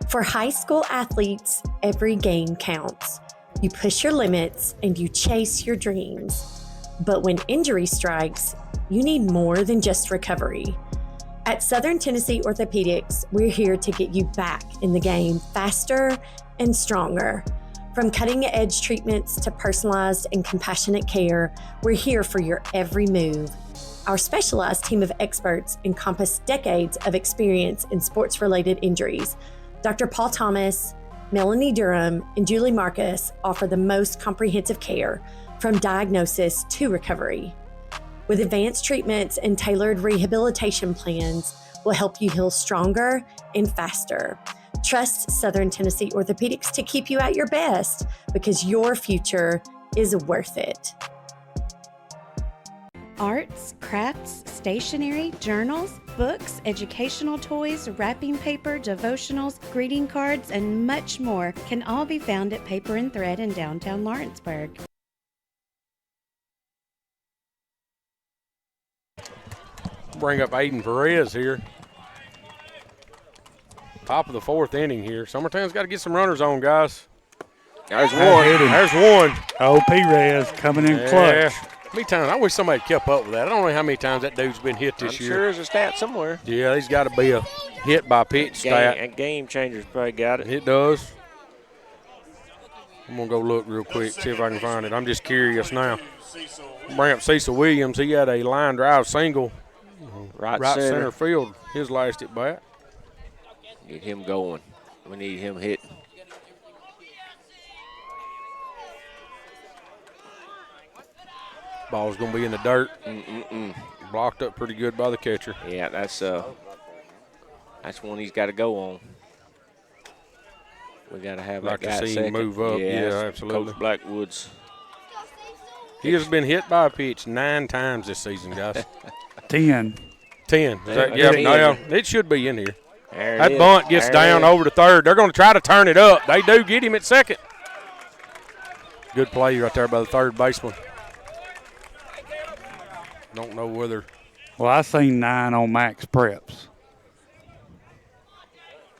For high school athletes, every game counts. You push your limits and you chase your dreams. But when injury strikes, you need more than just recovery. At Southern Tennessee Orthopedics, we're here to get you back in the game faster and stronger. From cutting-edge treatments to personalized and compassionate care, we're here for your every move. Our specialized team of experts encompass decades of experience in sports-related injuries. Dr. Paul Thomas, Melanie Durham, and Julie Marcus offer the most comprehensive care, from diagnosis to recovery. With advanced treatments and tailored rehabilitation plans, we'll help you heal stronger and faster. Trust Southern Tennessee Orthopedics to keep you at your best, because your future is worth it. Arts, crafts, stationery, journals, books, educational toys, wrapping paper, devotionals, greeting cards, and much more can all be found at Paper and Thread in downtown Lawrenceburg. Bring up Aiden Perez here. Top of the 4th inning here. Summertown's got to get some runners on, guys. There's one. There's one. Oh, Perez coming in clutch. How many times? I wish somebody kept up with that. I don't know how many times that dude's been hit this year. I'm sure there's a stat somewhere. Yeah, he's got to be a hit by pitch stat. And Game Changer's probably got it. It does. I'm going to go look real quick, see if I can find it. I'm just curious now. Bring up Cecil Williams. He had a line drive single. Right center field, his last at bat. Get him going. We need him hitting. Ball's going to be in the dirt. Blocked up pretty good by the catcher. Yeah, that's one he's got to go on. We got to have like that guy to see second. him move up. Yeah, absolutely. Coach Blackwood's. He has been hit by a pitch 9 times this season, guys. 10. 10. It should be in here. That bunt gets down over to third. They're going to try to turn it up. They do get him at second. Good play right there by the third baseman. Don't know whether. Well, I seen 9 on Max Preps.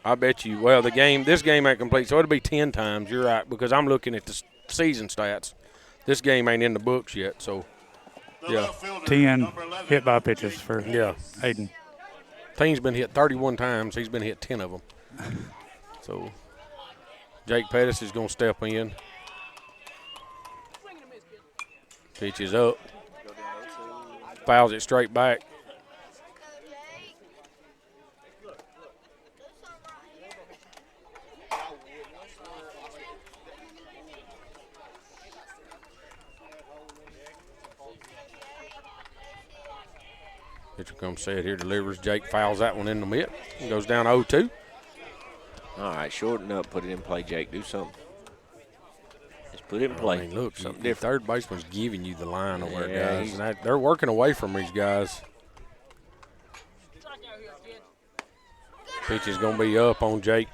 I bet you. Well, this game ain't complete, so it'll be 10 times. You're right, because I'm looking at the season stats. This game ain't in the books yet, so yeah. 10 hit by pitches for Aiden. Team's been hit 31 times. He's been hit 10 of them. So Jake Pettis is going to step in. Pitch is up. Fouls it straight back. Pitcher comes set here, delivers. Jake fouls that one in the mitt. Goes down 0-2. All right, shorten up, put it in play, Jake. Do something. Just Put it in play. I mean, look, something the different. third baseman's giving you the line over there, Yeah, guys. And they're working away from these guys. Pitch is going to be up on Jake.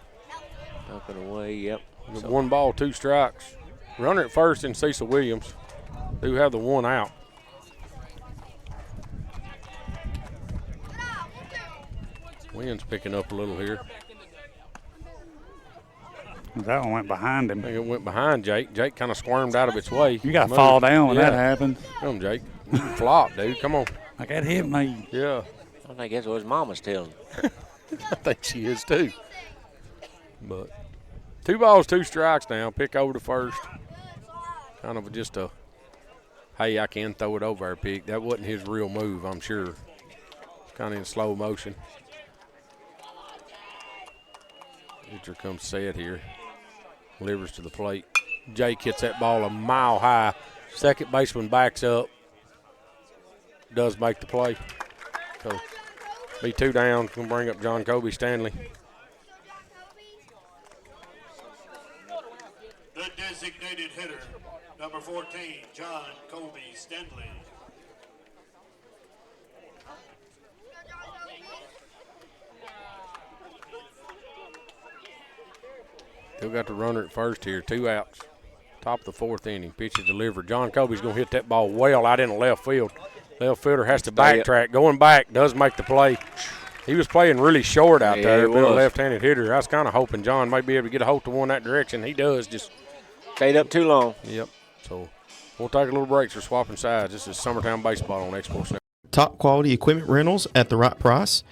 Up and away, yep. So 1 ball, 2 strikes. Runner at first and Cecil Williams do have the 1 out. Wind's picking up a little here. That one went behind him. I think it went behind Jake. Jake kind of squirmed out of its way. You got to fall down when that happens. Come on, Jake. You can flop, dude. Come on. Like that hit me. Yeah. I think that's what his mama's telling him. I think she is too. But 2 balls, 2 strikes now. Pick over to first. Kind of just a, hey, I can throw it over our pick. That wasn't his real move, I'm sure. Kind of in slow motion. Pitcher comes set here. Delivers to the plate. Jake hits that ball a mile high. Second baseman backs up. Does make the play. So be 2 down. Going to bring up John Kobe Stanley. The designated hitter, number 14, John Kobe Stanley. Still got the runner at first here. 2 outs. Top of the 4th inning. Pitch is delivered. John Kobe's going to hit that ball well out in the left field. Left fielder has to backtrack. Going back, does make the play. He was playing really short out there. Being a left-handed hitter. I was kind of hoping John might be able to get a hold to one that direction. He does. Just stayed up too long. Yep. So we'll take a little break for swapping sides. This is Summertown Baseball on Expo Center. Top quality equipment rentals at the right price.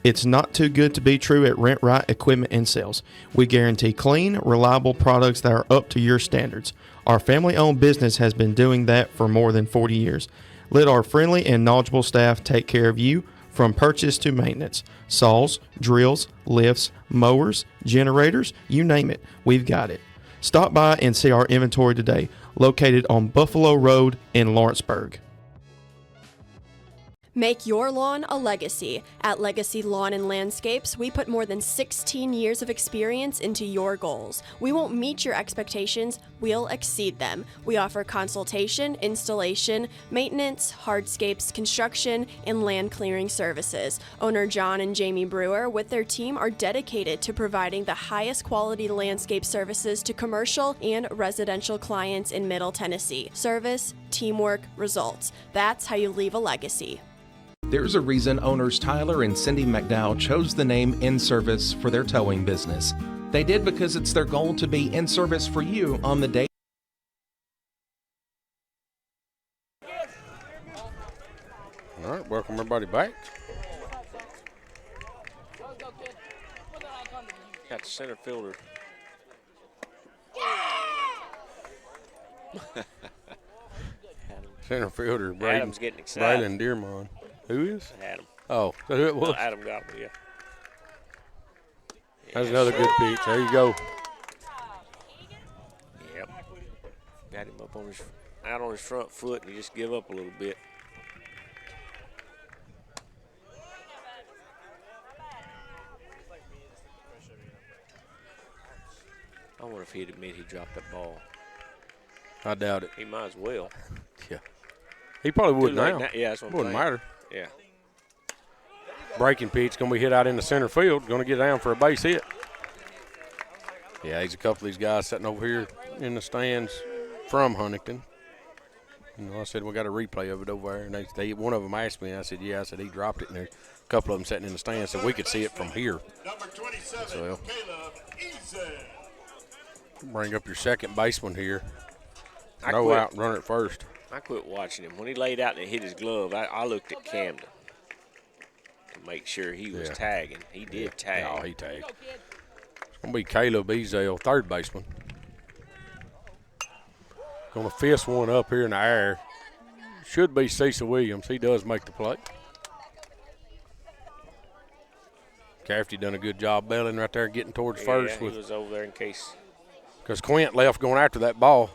It's not too good to be true at Rent Right Equipment and Sales. We guarantee clean, reliable products that are up to your standards. Our family-owned business has been doing that for more than 40 years. Let our friendly and knowledgeable staff take care of you from purchase to maintenance. Saws, drills, lifts, mowers, generators, you name it, we've got it. Stop by and see our inventory today, located on Buffalo Road in Lawrenceburg. Make your lawn a legacy. At Legacy Lawn and Landscapes, we put more than 16 years of experience into your goals. We won't meet your expectations, we'll exceed them. We offer consultation, installation, maintenance, hardscapes, construction, and land clearing services. Owner John and Jamie Brewer with their team are dedicated to providing the highest quality landscape services to commercial and residential clients in Middle Tennessee. Service, teamwork, results. That's how you leave a legacy. There's a reason owners Tyler and Cindy McDowell chose the name In Service for their towing business. They did because it's their goal to be in service for you on the day. All right, welcome everybody back. Got the center fielder. Center fielder, Adam's getting excited. Braylon Dearmond. Who is? Adam. Oh, so who it was? Adam Goblin, yeah. That's another good pitch. There you go. Yep. Got him up on out on his front foot, and he just give up a little bit. I wonder if he'd admit he dropped that ball. I doubt it. He might as well. Yeah. He probably would now. Yeah, that's what I'm Wouldn't saying. matter. Yeah. Breaking pitch going to be hit out into center field. Going to get down for a base hit. Yeah, there's a couple of these guys sitting over here in the stands from Huntingdon. You know, I said, we got a replay of it over there. And they one of them asked me, and I said, yeah. I said, he dropped it. And there a couple of them sitting in the stands said, we could see it from here. Number 27, So, Caleb Easy. bring up your second baseman here. I No quit. out, runner at first. I quit watching him. When he laid out and hit his glove, I looked at Camden to make sure he was tagging. He did tag. No, he tagged. It's going to be Caleb Ezel, third baseman. Going to fist one up here in the air. Should be Cecil Williams. He does make the play. Cafferty done a good job bailing right there, getting towards first. He was over there in case. Because Quint left going after that ball.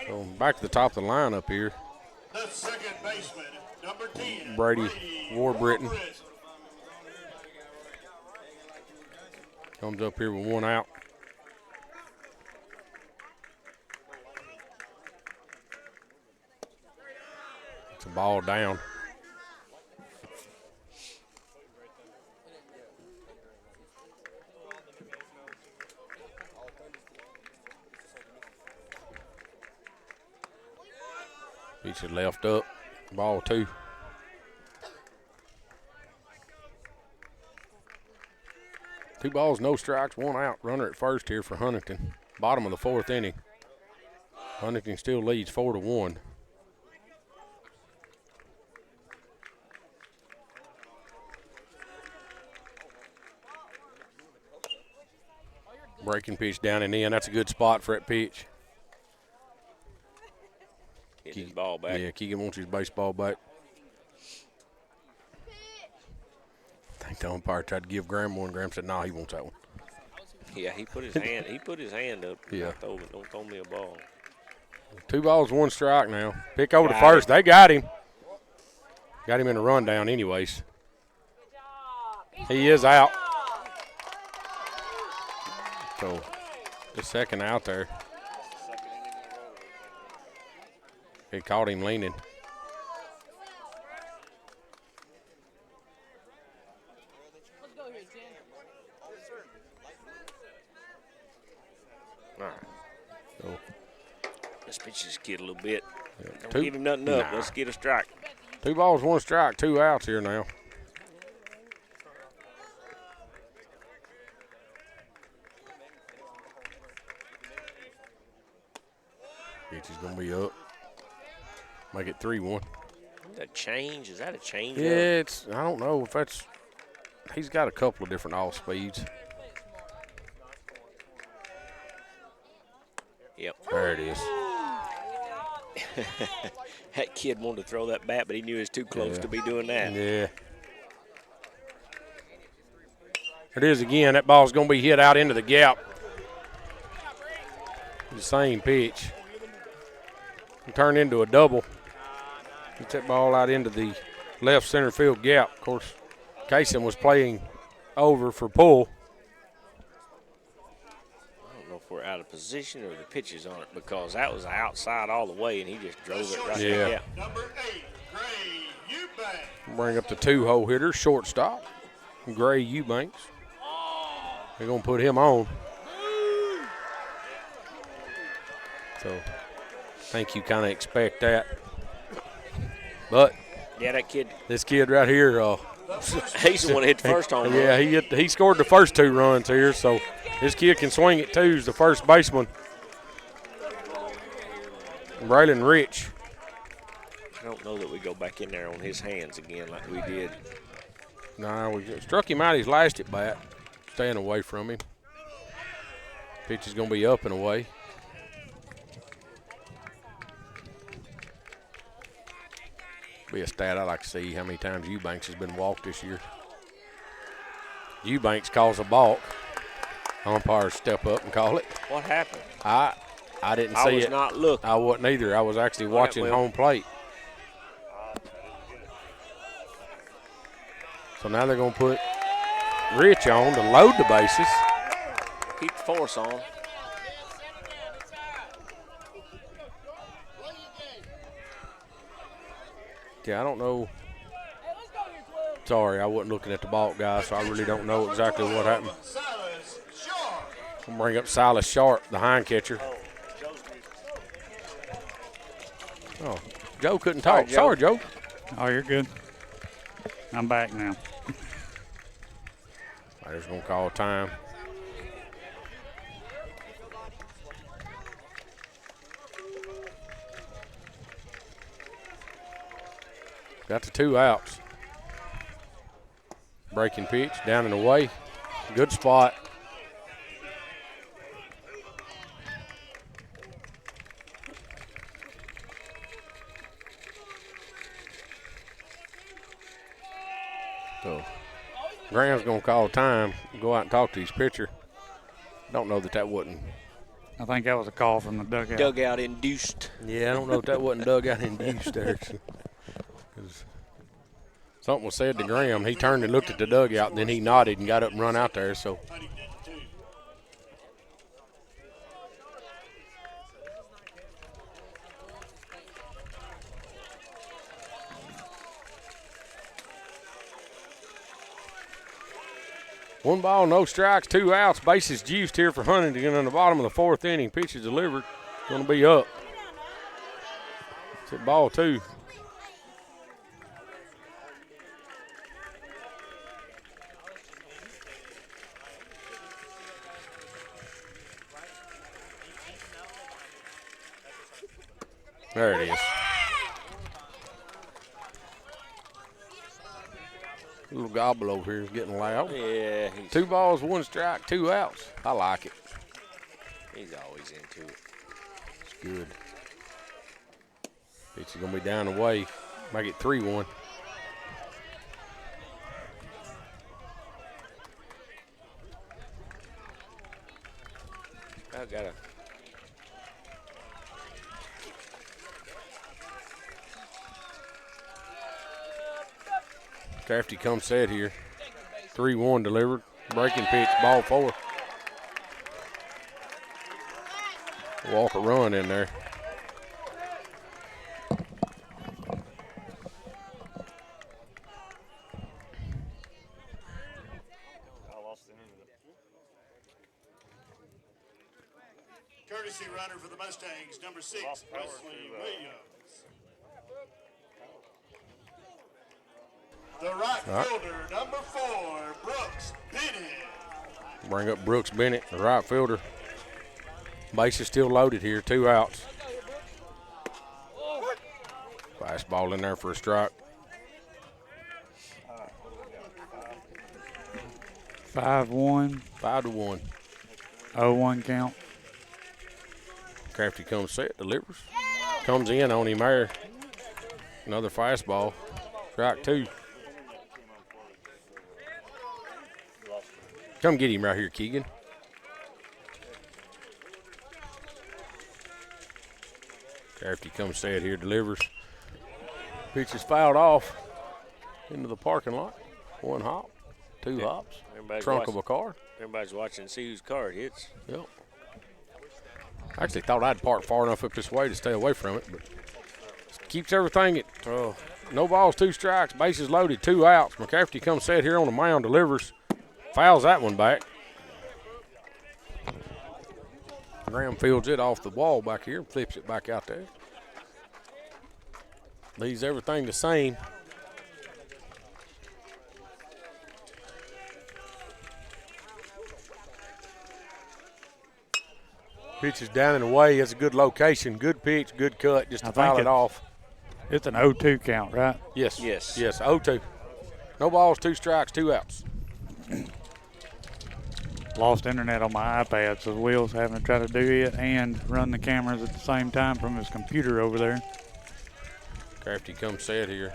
So back to the top of the line up here. The second baseman, number 10, Brady Warbritton comes up here with one out. ball down. Pitch is left up. Ball 2. Two balls, no strikes, 1 out. Runner at first here for Huntingdon. Bottom of the 4th inning. Huntingdon still leads 4-1. Breaking pitch down and in. That's a good spot for that pitch. Get his ball back. Yeah, Keegan wants his baseball back. I think the umpire tried to give Graham one. Graham said, "No, he wants that one." Yeah, he put his hand. He put his hand up. Yeah. Don't throw me a ball. 2 balls, 1 strike now. Pick over to Got first. him. They got him. Got him in a rundown, anyways. He is out. So the second out there. He caught him leaning. All right. So let's pitch this kid a little bit. Don't 2 give him nothing up. Let's get a strike. 2 balls, 1 strike, 2 outs here now. Pitch is going to be up. Make it 3-1. That change, is that a change? Yeah, I don't know if that's, he's got a couple of different off speeds. Yep. There it is. That kid wanted to throw that bat, but he knew he was too close to be doing that. Yeah. It is again. That ball's going to be hit out into the gap. The same pitch. Turn into a double. Get that ball out into the left center field gap. Of course, Kaysen was playing over for pull. I don't know if we're out of position or the pitches on it, because that was outside all the way, and he just drove it right in the gap. Number 8, Gray Eubanks. Bring up the 2-hole hitter, shortstop, Gray Eubanks. They're going to put him on. So I think you kind of expect that. But yeah, that kid. This kid right here. He's the one that hit the first home run. Yeah, he scored the first 2 runs here. So this kid can swing it too. He's the first baseman. Braylon Rich. I don't know that we go back in there on his hands again like we did. No, we struck him out his last at bat. Staying away from him. Pitch is going to be up and away. Be a stat I like to see how many times Eubanks has been walked this year. Eubanks calls a balk. Umpires step up and call it. What happened? I didn't see it. I was not looking. I wasn't either. I was actually watching home plate. So now they're going to put Rich on to load the bases. Keep the force on. Yeah, I don't know. Sorry, I wasn't looking at the ball, guys, so I really don't know exactly what happened. I'll bring up Silas Sharp, the hind catcher. Oh, Joe couldn't talk. Sorry, Joe. Oh, you're good. I'm back now. They're just going to call time. Got the 2 outs. Breaking pitch, down and away. Good spot. So Graham's going to call time, go out and talk to his pitcher. Don't know that wasn't. I think that was a call from the dugout. Dugout induced. Yeah, I don't know if that wasn't dugout induced there. Something was said to Graham. He turned and looked at the dugout, and then he nodded and got up and run out there. So 1 ball, no strikes, 2 outs. Bases juiced here for Huntingdon in the bottom of the 4th inning. Pitch is delivered. Going to be up. It's at ball 2. There it is. A little gobble over here is getting loud. Yeah. 2 balls, 1 strike, 2 outs. I like it. He's always into it. It's good. Pitch is going to be down the way. Make it 3-1. I got a. Crafty comes set here. 3-1 delivered. Breaking pitch, ball 4. Walk a run in there. Courtesy runner for the Mustangs, number 6, Wesley Williams. The right fielder, number 4, Brooks Bennett. Bring up Brooks Bennett, the right fielder. Base is still loaded here, 2 outs. Fastball in there for a strike. 5-1. 5-1. 0-1 count. Crafty comes set, delivers. Comes in on him there. Another fastball. Strike 2. Come get him right here, Keegan. Crafty comes set here, delivers. Pitch is fouled off into the parking lot. 1 hop, 2 hops. Trunk of a car. Everybody's watching to see whose car it hits. Yep. I actually thought I'd park far enough up this way to stay away from it, but keeps everything at no balls, 2 strikes, bases loaded, 2 outs. McCafferty comes set here on the mound, delivers, fouls that one back. Graham fields it off the wall back here, flips it back out there. Leaves everything the same. Pitch is down and away. It's a good location, good pitch, good cut, just to foul it off. It's an 0-2 count, right? Yes. Yes. Yes, 0-2. No balls, 2 strikes, 2 outs. Lost internet on my iPad, so Will's having to try to do it and run the cameras at the same time from his computer over there. Crafty comes set here.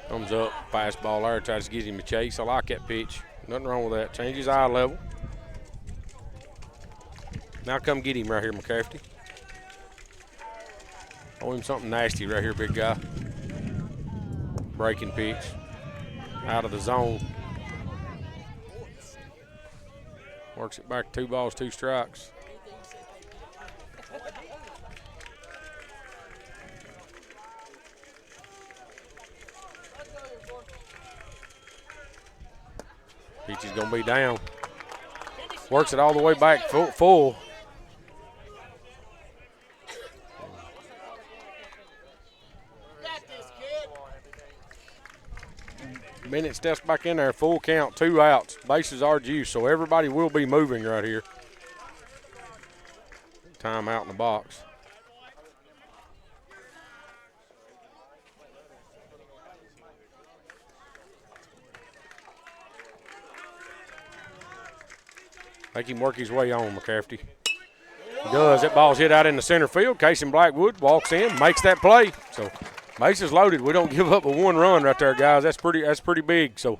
Comes up, fastball there, tries to get him a chase. I like that pitch. Nothing wrong with that. Changes eye level. Now come get him right here, McCafferty. Owe him something nasty right here, big guy. Breaking pitch. Out of the zone. Works it back, 2 balls, 2 strikes. Pitch is going to be down. Works it all the way back full. Bennett steps back in there, full count, 2 outs. Bases are juiced, so everybody will be moving right here. Time out in the box. Make him work his way on, McCafferty. He does. That ball's hit out in the center field. Casey Blackwood walks in, makes that play. So bases loaded. We don't give up a 1 run right there, guys. That's pretty big. So,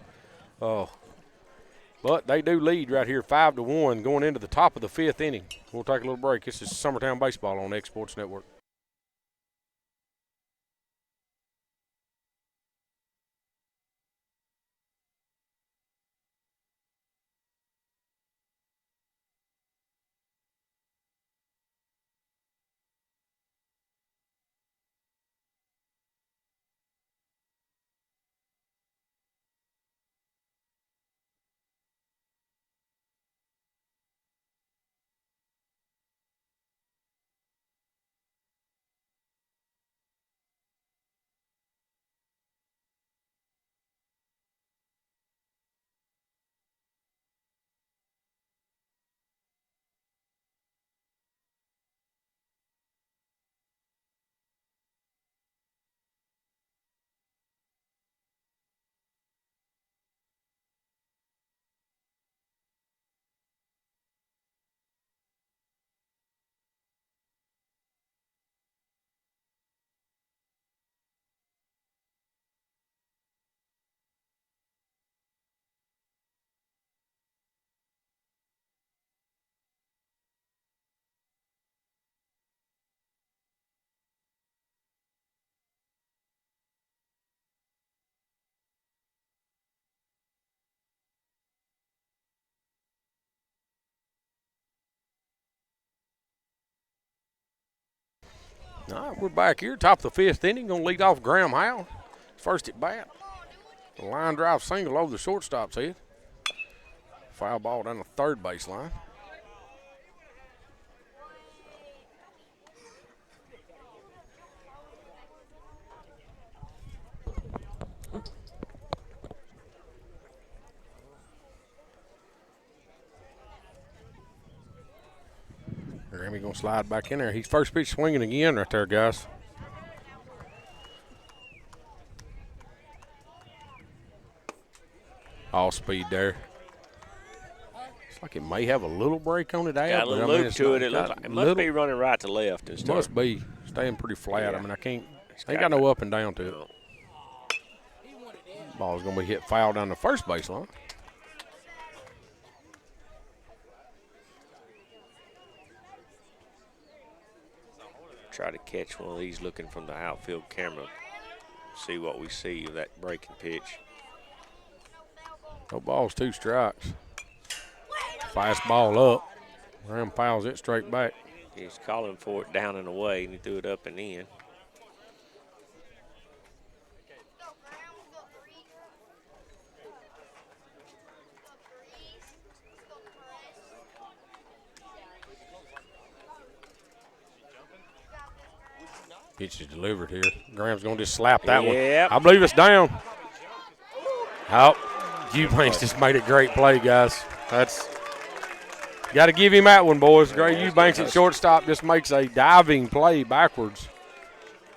but they do lead right here, 5-1, going into the top of the 5th inning. We'll take a little break. This is Summertown Baseball on X Sports Network. All right, we're back here, top of the fifth inning. Going to lead off Graham Howell. First at bat. The line drive single over the shortstop's head. Foul ball down the third baseline. Grammy going to slide back in there. He's first pitch swinging again right there, guys. All speed there. It's like it may have a little break on it out. Got a little loop to it. It looks like it must be running right to left and stuff. Must be staying pretty flat. Yeah. I mean, ain't got no up and down to it. Ball's going to be hit foul down the first baseline. Try to catch one of these looking from the outfield camera. See what we see of that breaking pitch. No balls, 2 strikes. Fast ball up. Graham fouls it straight back. He's calling for it down and away, and he threw it up and in. Pitch is delivered here. Graham's going to just slap that one. Yep. I believe it's down. Oh, Eubanks just made a great play, guys. That's got to give him that one, boys. Great Eubanks at shortstop just makes a diving play backwards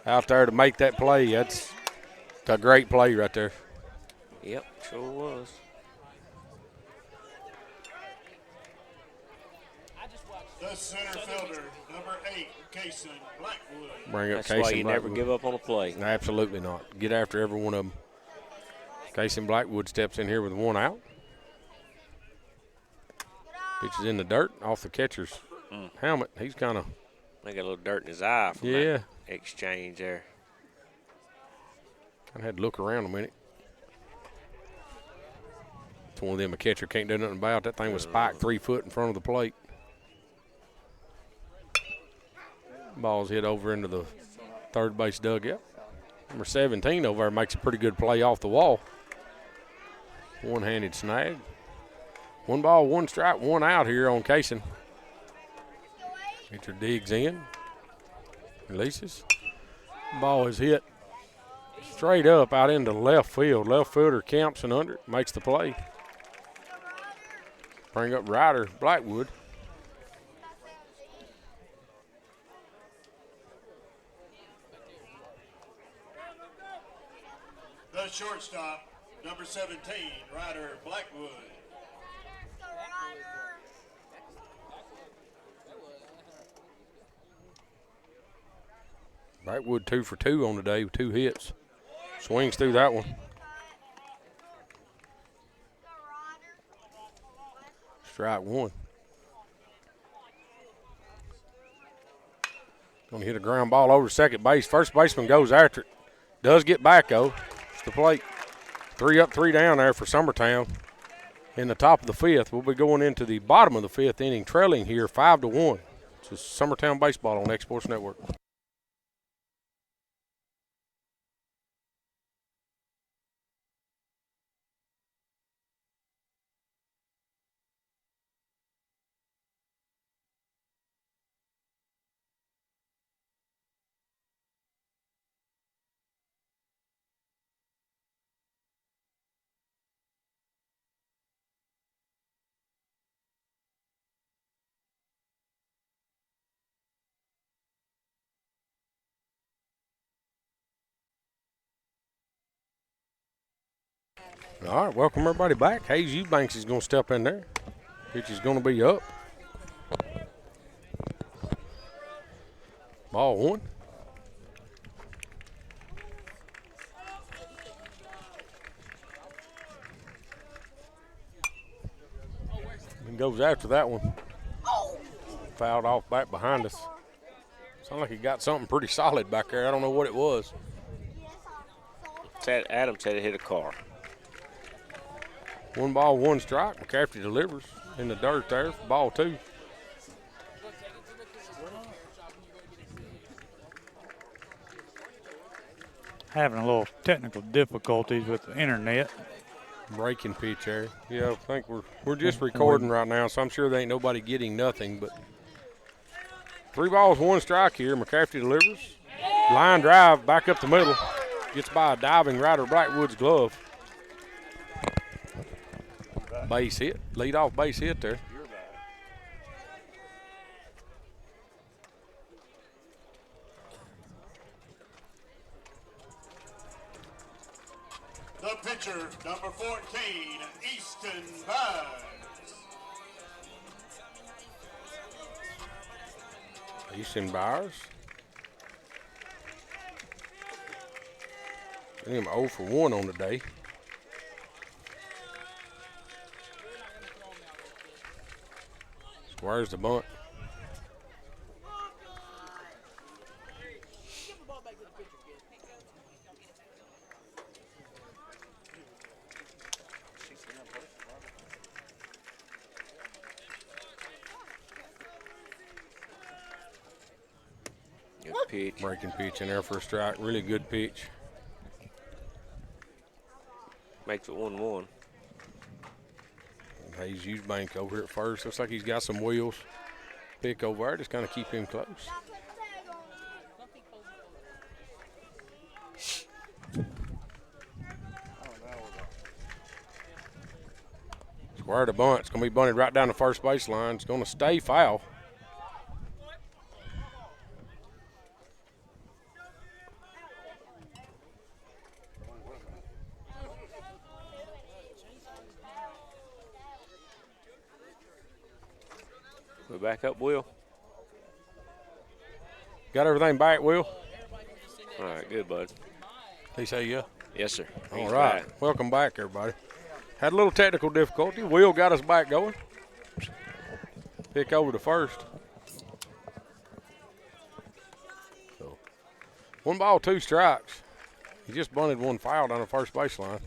out there to make that play. That's a great play right there. Yep, sure was. The center fielder, number 8, Kason Blackwood. Bring up That's Kason why you never Blackwood. give up on a play. Absolutely not. Get after every one of them. Kason Blackwood steps in here with 1 out. Pitch is in the dirt off the catcher's helmet. He's kind of. They got a little dirt in his eye from that exchange there. I had to look around a minute. It's one of them a catcher can't do nothing about. That thing was spiked 3 foot in front of the plate. Ball's hit over into the third base dugout. Number 17 over there makes a pretty good play off the wall. One-handed snag. 1 ball, 1 strike, 1 out here on Kason. Pitcher digs in. Releases. Ball is hit straight up out into left field. Left fielder Campson under it, makes the play. Bring up Ryder Blackwood. The shortstop, number 17, Ryder Blackwood. Blackwood 2 for 2 on the day with 2 hits. Swings through that one. Strike 1. Going to hit a ground ball over second base. First baseman goes after it. Does get back, though. It's the plate. 3 up, 3 down there for Summertown. In the top of the 5th, we'll be going into the bottom of the 5th inning, trailing here 5-1. This is Summertown Baseball on X Sports Network. All right, welcome everybody back. Hayes Eubanks is going to step in there. Pitch is going to be up. Ball 1. And goes after that one. Fouled off back behind us. Sounds like he got something pretty solid back there. I don't know what it was. Adam said it hit a car. 1 ball, 1 strike. McCaffrey delivers in the dirt there for ball 2. having a little technical difficulties with the internet. Breaking pitch there. Yeah, I think we're just recording right now, so I'm sure there ain't nobody getting nothing. But 3 balls, 1 strike here. McCrafty delivers. Line drive back up the middle. Gets by a diving Ryder Blackwood's glove. Base hit. Lead off base hit there. The pitcher, number 14, Easton Byers. Easton Byers. Him 0 for 1 on the day. Squares the bunt. Good pitch. Breaking pitch in there for a strike. Really good pitch. Makes it 1-1. Hayes Eubank over here at first. Looks like he's got some wheels. Pick over there. Just kind of keep him close. Square to bunt. It's going to be bunted right down the first baseline. It's going to stay foul. We're back up, Will. Got everything back, Will? All right, good, bud. He say yeah? Yes, sir. All He's right. back. Welcome back, everybody. Had a little technical difficulty. Will got us back going. Pick over to first. So, 1 ball, 2 strikes. He just bunted 1 foul down the first baseline.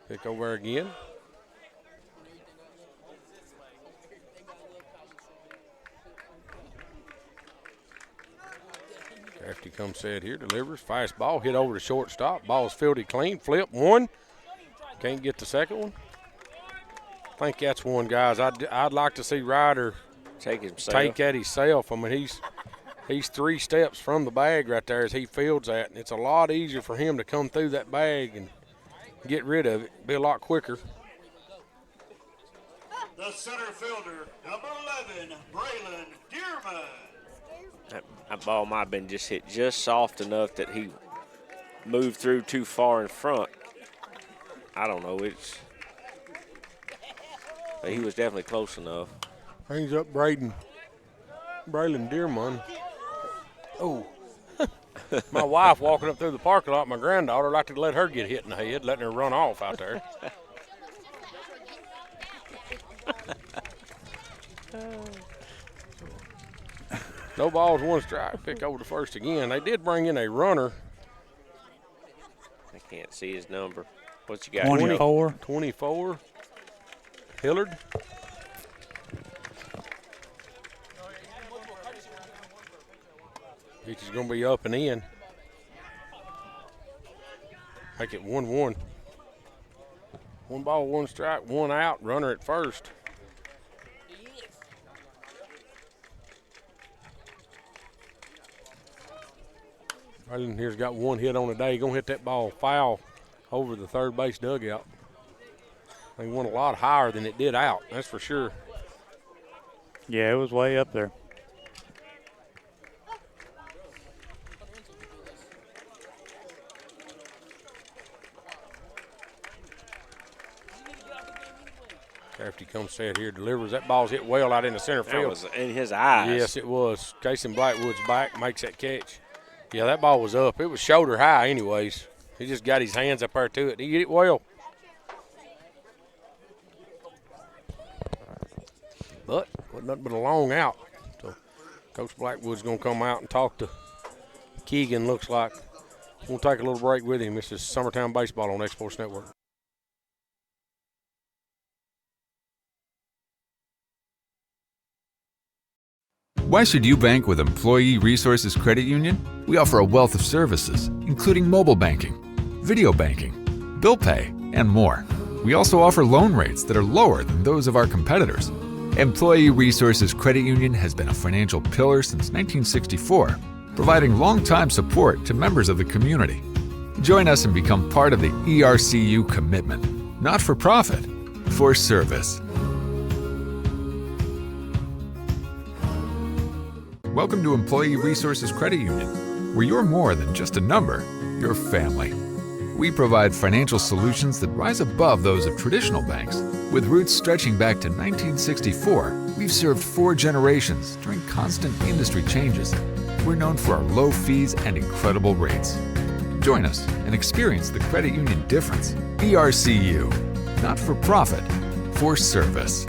Pick over again. After he comes set here, delivers. Fast ball, hit over the shortstop. Ball's fielded clean. Flip 1. Can't get the second one. I think that's one, guys. I'd like to see Ryder take that himself. I mean, he's 3 steps from the bag right there as he fields that. And it's a lot easier for him to come through that bag and get rid of it. Be a lot quicker. The center fielder, number 11, Braylon Dearman. That ball might have been just hit just soft enough that he moved through too far in front. I don't know. But he was definitely close enough. Brings up Braylon Dearman. Oh. My wife walking up through the parking lot, my granddaughter, like to let her get hit in the head, letting her run off out there. No balls, 1 strike. Pick over to first again. They did bring in a runner. I can't see his number. What you got? 24. 24. Hillard. Pitch is going to be up and in. Make it 1-1. 1 ball, 1 strike, 1 out. Runner at first. Ryland here's got 1 hit on the day. Going to hit that ball foul over the third base dugout. They went a lot higher than it did out, that's for sure. Yeah, it was way up there. After he comes set here, delivers. That ball's hit well out in the center field. That was in his eyes. Yes, it was. Casey Blackwood's back, makes that catch. Yeah, that ball was up. It was shoulder high anyways. He just got his hands up there to it. He hit it well. But wasn't nothing but a long out. So Coach Blackwood's going to come out and talk to Keegan, looks like. We'll take a little break with him. This is Summertown Baseball on X-Sports Network. Why should you bank with Employee Resources Credit Union? We offer a wealth of services, including mobile banking, video banking, bill pay, and more. We also offer loan rates that are lower than those of our competitors. Employee Resources Credit Union has been a financial pillar since 1964, providing long-time support to members of the community. Join us and become part of the ERCU commitment, not for profit, for service. Welcome to Employee Resources Credit Union, where you're more than just a number, you're family. We provide financial solutions that rise above those of traditional banks. With roots stretching back to 1964, we've served 4 generations during constant industry changes. We're known for our low fees and incredible rates. Join us and experience the credit union difference. ERCU, not for profit, for service.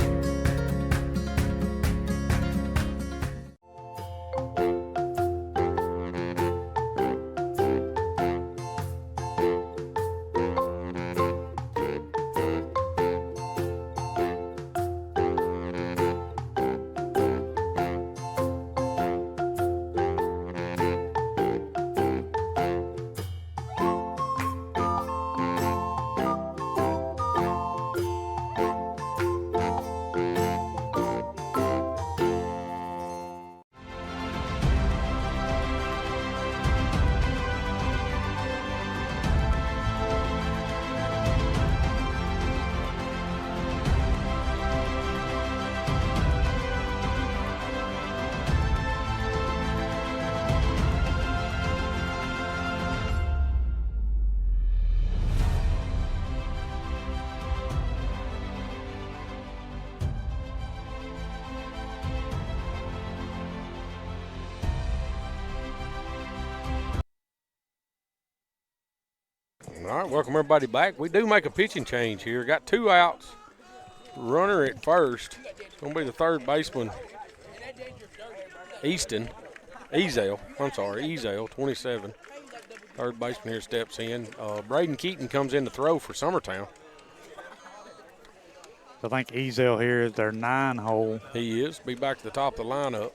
All right, welcome everybody back. We do make a pitching change here. Got 2 outs. Runner at first. It's going to be the third baseman, Ezel, 27. Third baseman here steps in. Braden Keaton comes in to throw for Summertown. I think Ezel here is their 9-hole. He is. Be back to the top of the lineup.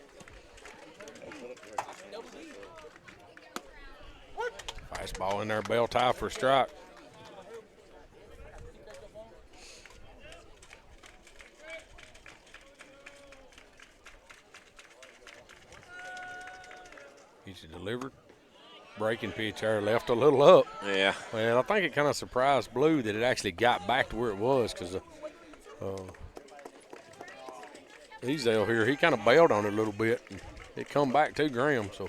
Fastball in there, bell tie for a strike. He's delivered. Breaking pitch there, left a little up. Yeah. Well, I think it kind of surprised Blue that it actually got back to where it was because Ezel here, he kind of bailed on it a little bit. And it come back to Graham, so.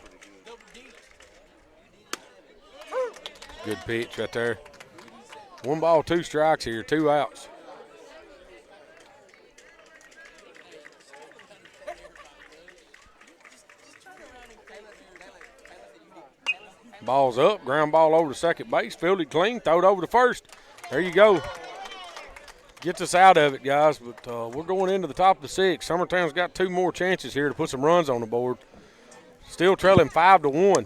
Good pitch right there. 1 ball, 2 strikes here, 2 outs. Ball's up, ground ball over to second base, fielded clean, throw it over to first. There you go. Gets us out of it, guys, but we're going into the top of the 6th. Summertown's got 2 more chances here to put some runs on the board. Still trailing 5-1.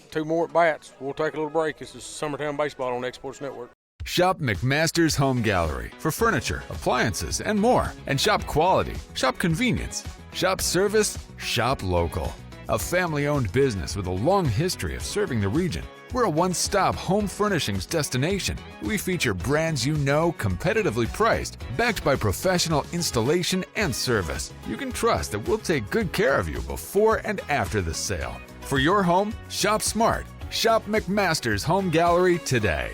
2 more at bats. We'll take a little break. This is Summertown Baseball on Exports Network. Shop McMaster's Home Gallery for furniture, appliances, and more. And shop quality, shop convenience, shop service, shop local. A family-owned business with a long history of serving the region. We're a one-stop home furnishings destination. We feature brands you know, competitively priced, backed by professional installation and service. You can trust that we'll take good care of you before and after the sale. For your home, shop smart. Shop McMaster's Home Gallery today.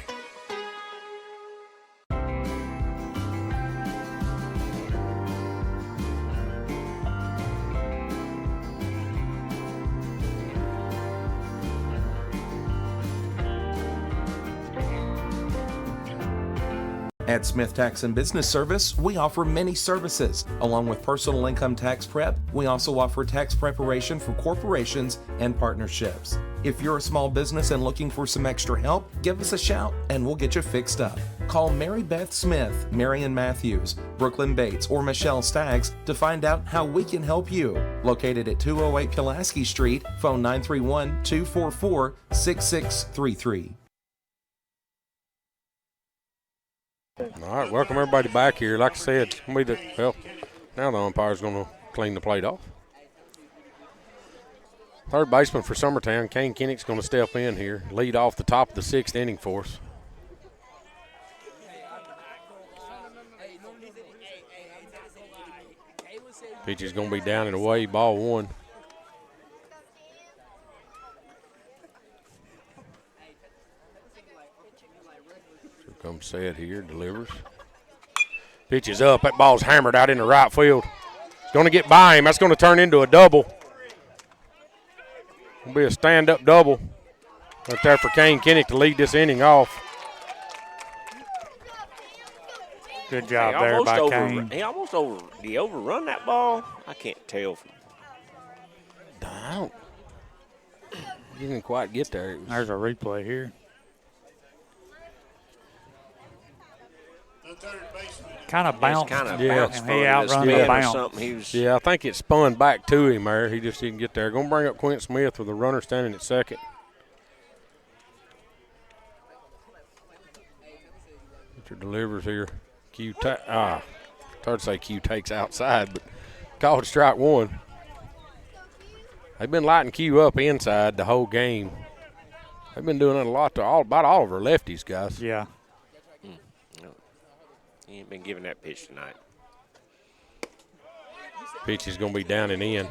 At Smith Tax and Business Service, we offer many services. Along with personal income tax prep, we also offer tax preparation for corporations and partnerships. If you're a small business and looking for some extra help, give us a shout and we'll get you fixed up. Call Mary Beth Smith, Marion Matthews, Brooklyn Bates, or Michelle Staggs to find out how we can help you. Located at 208 Pulaski Street, phone 931-244-6633. All right, welcome everybody back here. Like I said, now the umpire's going to clean the plate off. Third baseman for Summertown, Kane Kinnick's going to step in here, lead off the top of the 6th inning for us. Pitch is going to be down and away, ball 1. Here comes Seth here, delivers. Pitch is up, that ball's hammered out into right field. Going to get by him, that's going to turn into a double. It'll be a stand-up double right there for Kane Kinnick to lead this inning off. Good job there by Kane. He almost did he overrun that ball? I can't tell. He didn't quite get there. There's a replay here. Kind of bounced. Kind of bounced. And he outrun the bounce. Yeah, I think it spun back to him there. He just didn't get there. Going to bring up Quint Smith with the runner standing at second. Pitcher delivers here. Hard to say Q takes outside, but called strike 1. They've been lighting Q up inside the whole game. They've been doing it a lot to about all of our lefties, guys. Yeah. No. He ain't been giving that pitch tonight. Pitch is going to be down and in.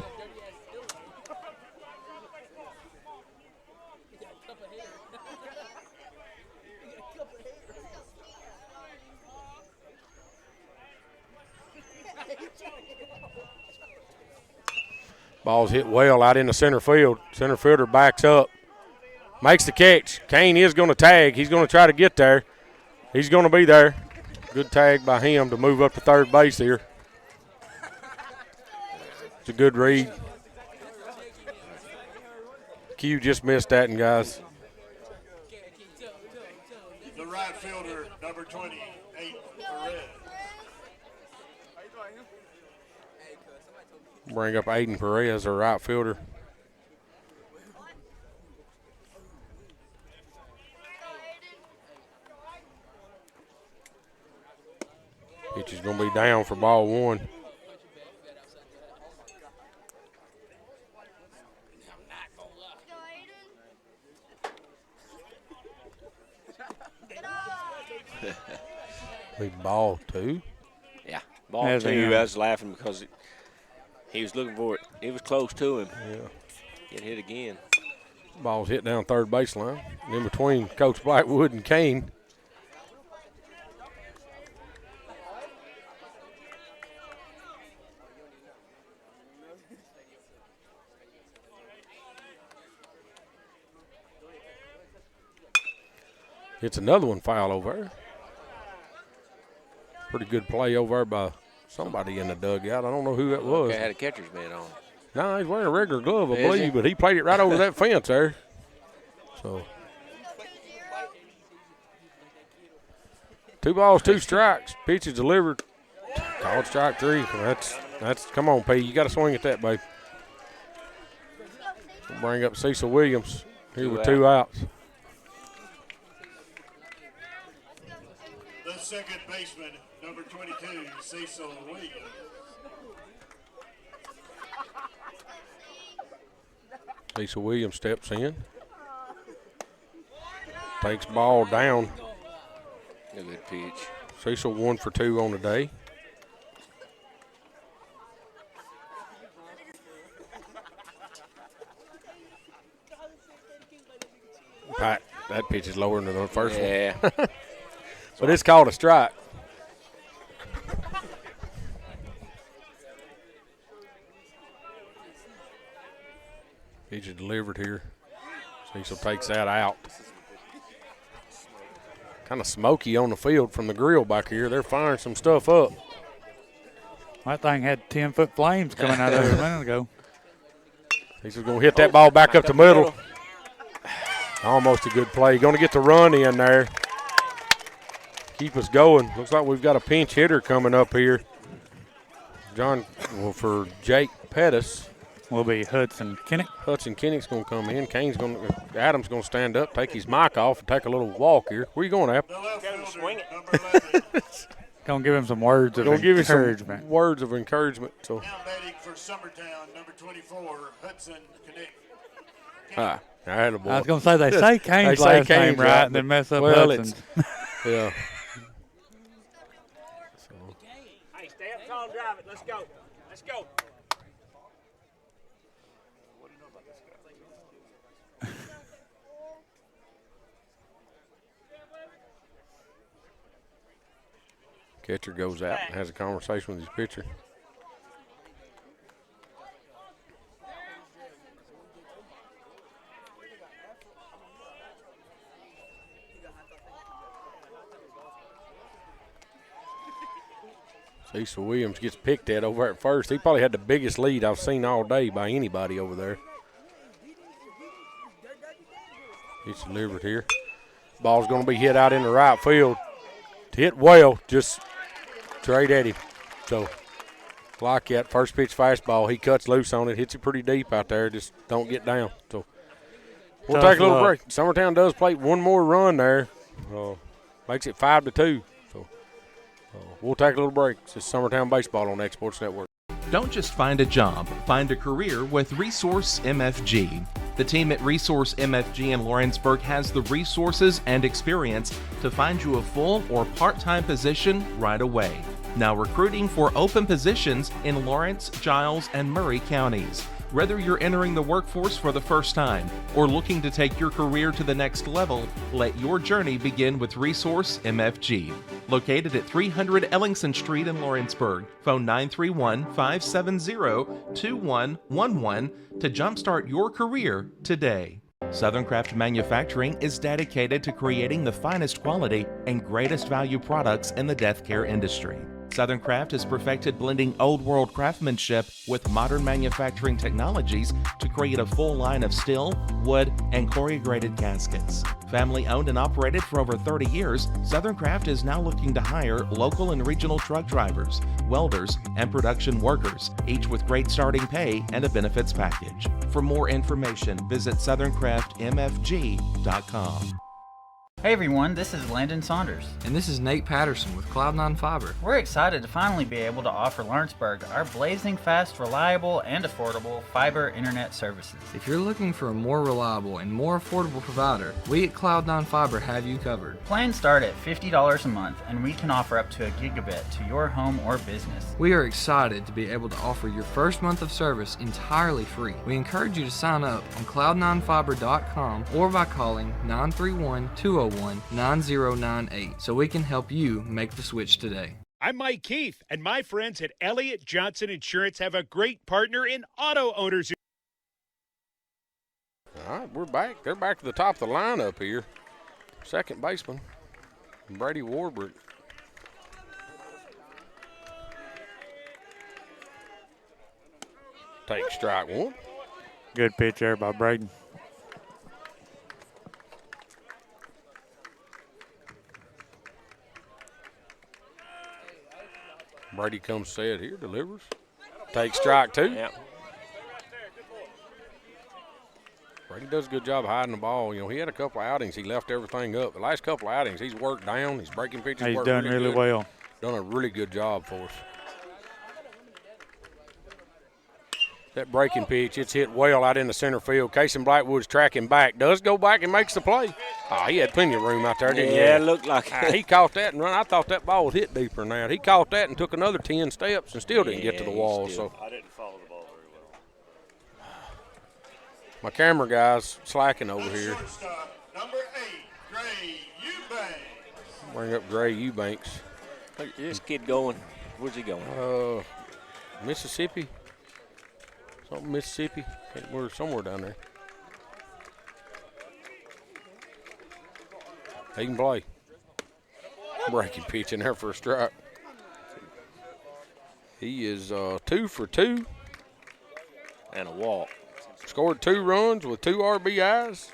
Ball's hit well out into center field. Center fielder backs up. Makes the catch. Kane is going to tag. He's going to try to get there. He's going to be there. Good tag by him to move up to third base here. It's a good read. Q just missed that, and guys. The right fielder, number 28, Perez. Bring up Aiden Perez, our right fielder. Pitch is going to be down for ball 1. Be ball 2. Yeah, ball 2. I was laughing because he was looking for it. It was close to him. Yeah. Get hit again. Ball's hit down third baseline. In between Coach Blackwood and Kane. It's another one foul over there. Pretty good play over there by somebody in the dugout. I don't know who that was. Okay, had a catcher's mitt on. No, he's wearing a regular glove, I Is believe, he? but he played it right over that fence there. So, 2 balls, 2 strikes. Pitch is delivered. Called strike 3. That's. Come on, P. You got to swing at that, babe. We'll bring up Cecil Williams here with 2 outs. The second baseman, number 22, Cecil Williams. Cecil Williams steps in. Takes ball down. A good pitch. Cecil 1 for 2 on the day. Pat, that pitch is lower than the first one. But it's called a strike. Pitch is delivered here. Cecil takes that out. Kind of smoky on the field from the grill back here. They're firing some stuff up. That thing had 10-foot flames coming out of it a minute ago. Cecil's going to hit that ball back up the middle. Almost a good play. Going to get the run in there. Keep us going. Looks like we've got a pinch hitter coming up here. For Jake Pettis. Will be Hudson Kinnick. Hudson Kinnick's going to come in. Adam's going to stand up, take his mic off, and take a little walk here. Where you going, Ab? Swing it. Going to give him some words of encouragement. Words of encouragement. So. Now batting for Summertown, number 24, Hudson Kinnick. I had a boy. I was going to say, they say Kane's last name right and then mess up Hudson's. Yeah. Hey, stay up tall and drive it. Let's go. Let's go. What do you know about this guy? Catcher goes out and has a conversation with his pitcher. Cecil Williams gets picked at over at first. He probably had the biggest lead I've seen all day by anybody over there. It's delivered here. Ball's going to be hit out in the right field. Hit well, just straight at him. So, like that, first pitch fastball, he cuts loose on it, hits it pretty deep out there, just don't get down. So, we'll take a little break. Summertown does play one more run there. Makes it 5-2. So, we'll take a little break. It's Summertown Baseball on Exports Network. Don't just find a job, find a career with Resource MFG. The team at Resource MFG in Lawrenceburg has the resources and experience to find you a full or part-time position right away. Now recruiting for open positions in Lawrence, Giles, and Murray counties. Whether you're entering the workforce for the first time or looking to take your career to the next level, let your journey begin with Resource MFG. Located at 300 Ellingson Street in Lawrenceburg. Phone 931-570-2111 to jumpstart your career today. Southern Craft Manufacturing is dedicated to creating the finest quality and greatest value products in the death care industry. Southern Craft has perfected blending old world craftsmanship with modern manufacturing technologies to create a full line of steel, wood, and corrugated caskets. Family owned and operated for over 30 years, Southern Craft is now looking to hire local and regional truck drivers, welders, and production workers, each with great starting pay and a benefits package. For more information, visit SouthernCraftMFG.com. Hey everyone, this is Landon Saunders. And this is Nate Patterson with Cloud9 Fiber. We're excited to finally be able to offer Lawrenceburg our blazing fast, reliable, and affordable fiber internet services. If you're looking for a more reliable and more affordable provider, we at Cloud9 Fiber have you covered. Plans start at $50 a month, and we can offer up to a gigabit to your home or business. We are excited to be able to offer your first month of service entirely free. We encourage you to sign up on cloud9fiber.com or by calling 931-201-9098 so we can help you make the switch today. I'm Mike Keith, and my friends at Elliott Johnson Insurance have a great partner in auto owners. All right, we're back. They're back to the top of the lineup here. Second baseman, Brady Warbrick. Take strike one. Good pitch there by Braden. Brady comes set here, delivers. Takes strike two. Yeah. Brady does a good job of hiding the ball. You know, he had a couple of outings. He left everything up. The last couple of outings, he's worked down. He's breaking pitches. He's done really well. Done a really good job for us. That breaking pitch, it's hit well out in the center field. Casey Blackwood's tracking back. Does go back and makes the play. Oh, he had plenty of room out there, didn't he? Yeah, it looked like it. He caught that and run. I thought that ball would hit deeper than that. He caught that and took another 10 steps and still didn't get to the wall. So I didn't follow the ball very well. my camera guy's slacking over here. Number 8, Gray Eubanks. Bring up Gray Eubanks. Look at this kid going. Where's he going? Mississippi. Something Mississippi. We're somewhere down there. He can play. Breaking pitch in there for a strike. He is 2 for 2. And a walk. Scored 2 runs with 2 RBIs.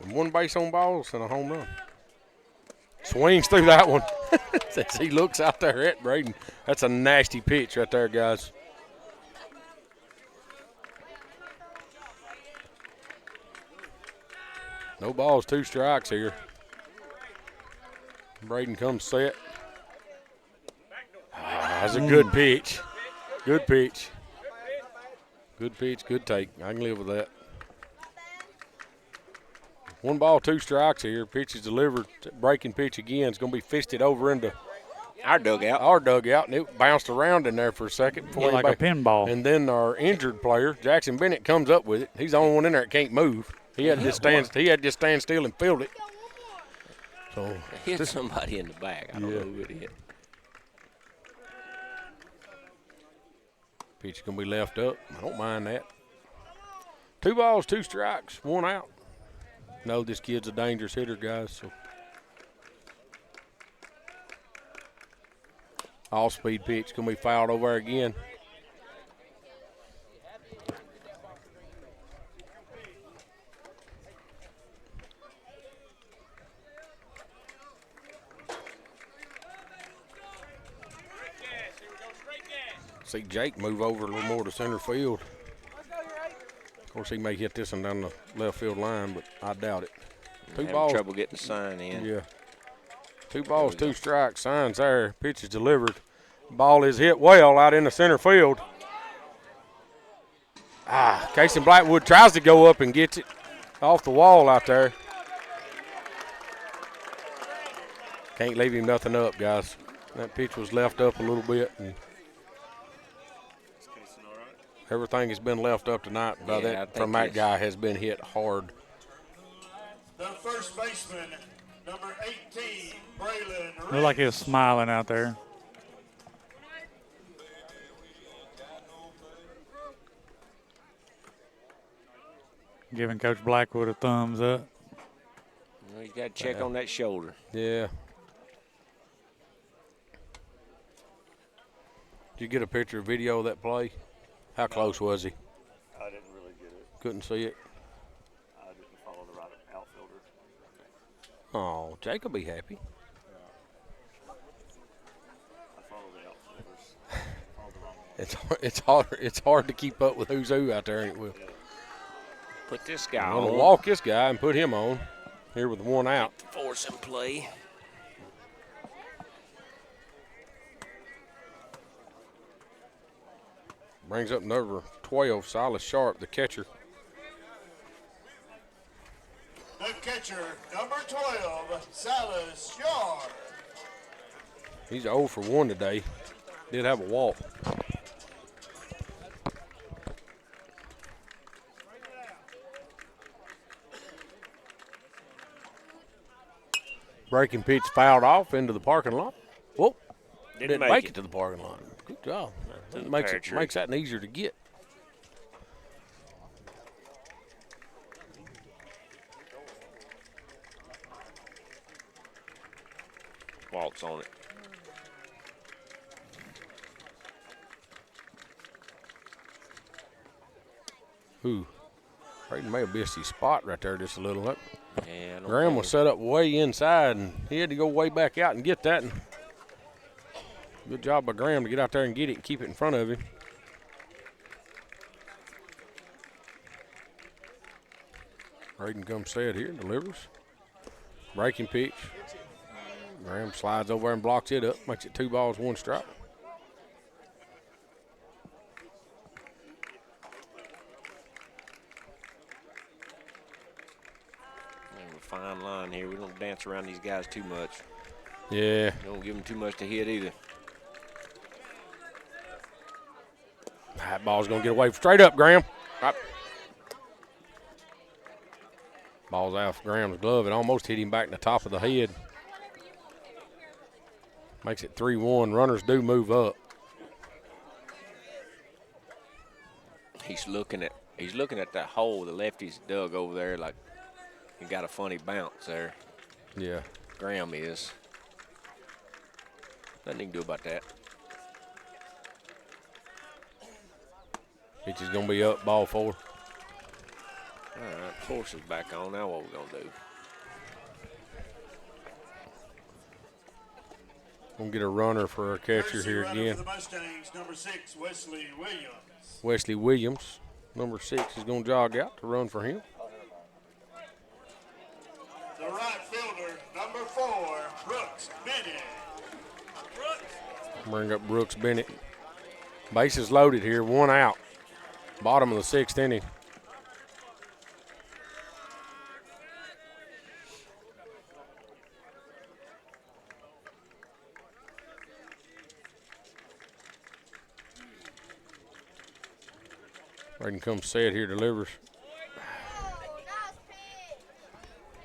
And 1 base on balls and a home run. Swings through that one. As he looks out there at Braden. That's a nasty pitch right there, guys. No balls, 2 strikes here. Braden comes set. That's a good pitch. Good pitch. Good pitch, good take. I can live with that. 1 ball, 2 strikes here. Pitch is delivered. Breaking pitch again. It's going to be fisted over into our dugout. And it bounced around in there for a second. Before like a pinball. And then our injured player, Jackson Bennett, comes up with it. He's the only one in there that can't move. He had to just stand still and field it. So hit somebody in the back. I don't know who it hit. Pitch is going to be left up. I don't mind that. 2 balls, 2 strikes, 1 out. No, this kid's a dangerous hitter, guys. So all-speed pitch going to be fouled over there again. See Jake move over a little more to center field. Of course, he may hit this one down the left field line, but I doubt it. 2 balls. Trouble getting the sign in. Yeah. 2 balls, 2 strikes. Signs there. Pitch is delivered. Ball is hit well out in the center field. Casey Blackwood tries to go up and gets it off the wall out there. Can't leave him nothing up, guys. That pitch was left up a little bit. And everything has been left up tonight from that guy has been hit hard. The first baseman, number 18, Braylon. Looked like he was smiling out there. Giving Coach Blackwood a thumbs up. Well, you got to check on that shoulder. Yeah. Did you get a picture or video of that play? How close was he? I didn't really get it. Couldn't see it. I didn't follow the right outfielder. Oh, Jake will be happy. I followed the outfielders. It's hard to keep up with who's who out there, ain't it, Will? Put this guy I'm on. going to walk this guy and put him on here with 1 out. Force him play. Brings up number 12, Silas Sharp, the catcher. The catcher, number 12, Silas Sharp. He's 0 for 1 today. Did have a walk. Breaking pitch fouled off into the parking lot. Whoa. Didn't make it to the parking lot. Good job. That makes that easier to get. Waltz on it. Ooh. Brayden may have missed his spot right there just a little. Look. Yeah, Graham was set up way inside, and he had to go way back out and get that. And good job by Graham to get out there and get it and keep it in front of him. Braden comes set here, delivers. Breaking pitch. Graham slides over and blocks it up, makes it 2 balls, 1 strike. Fine line here. We don't dance around these guys too much. Yeah. Don't give them too much to hit either. That ball's going to get away straight up, Graham. Right. Ball's out of Graham's glove. It almost hit him back in the top of the head. Makes it 3-1. Runners do move up. He's looking at that hole the lefty's dug over there like he got a funny bounce there. Yeah. Graham is. Nothing he can do about that. Pitch is going to be up, ball 4. All right, force is back on. Now what we going to do? Going to get a runner for our catcher here again. For the Mustangs, number 6, Wesley Williams. Wesley Williams, number 6, is going to jog out to run for him. The right fielder, number 4, Brooks Bennett. Bring up Brooks Bennett. Bases loaded here, 1 out. Bottom of the 6th inning. Braden comes set here, delivers.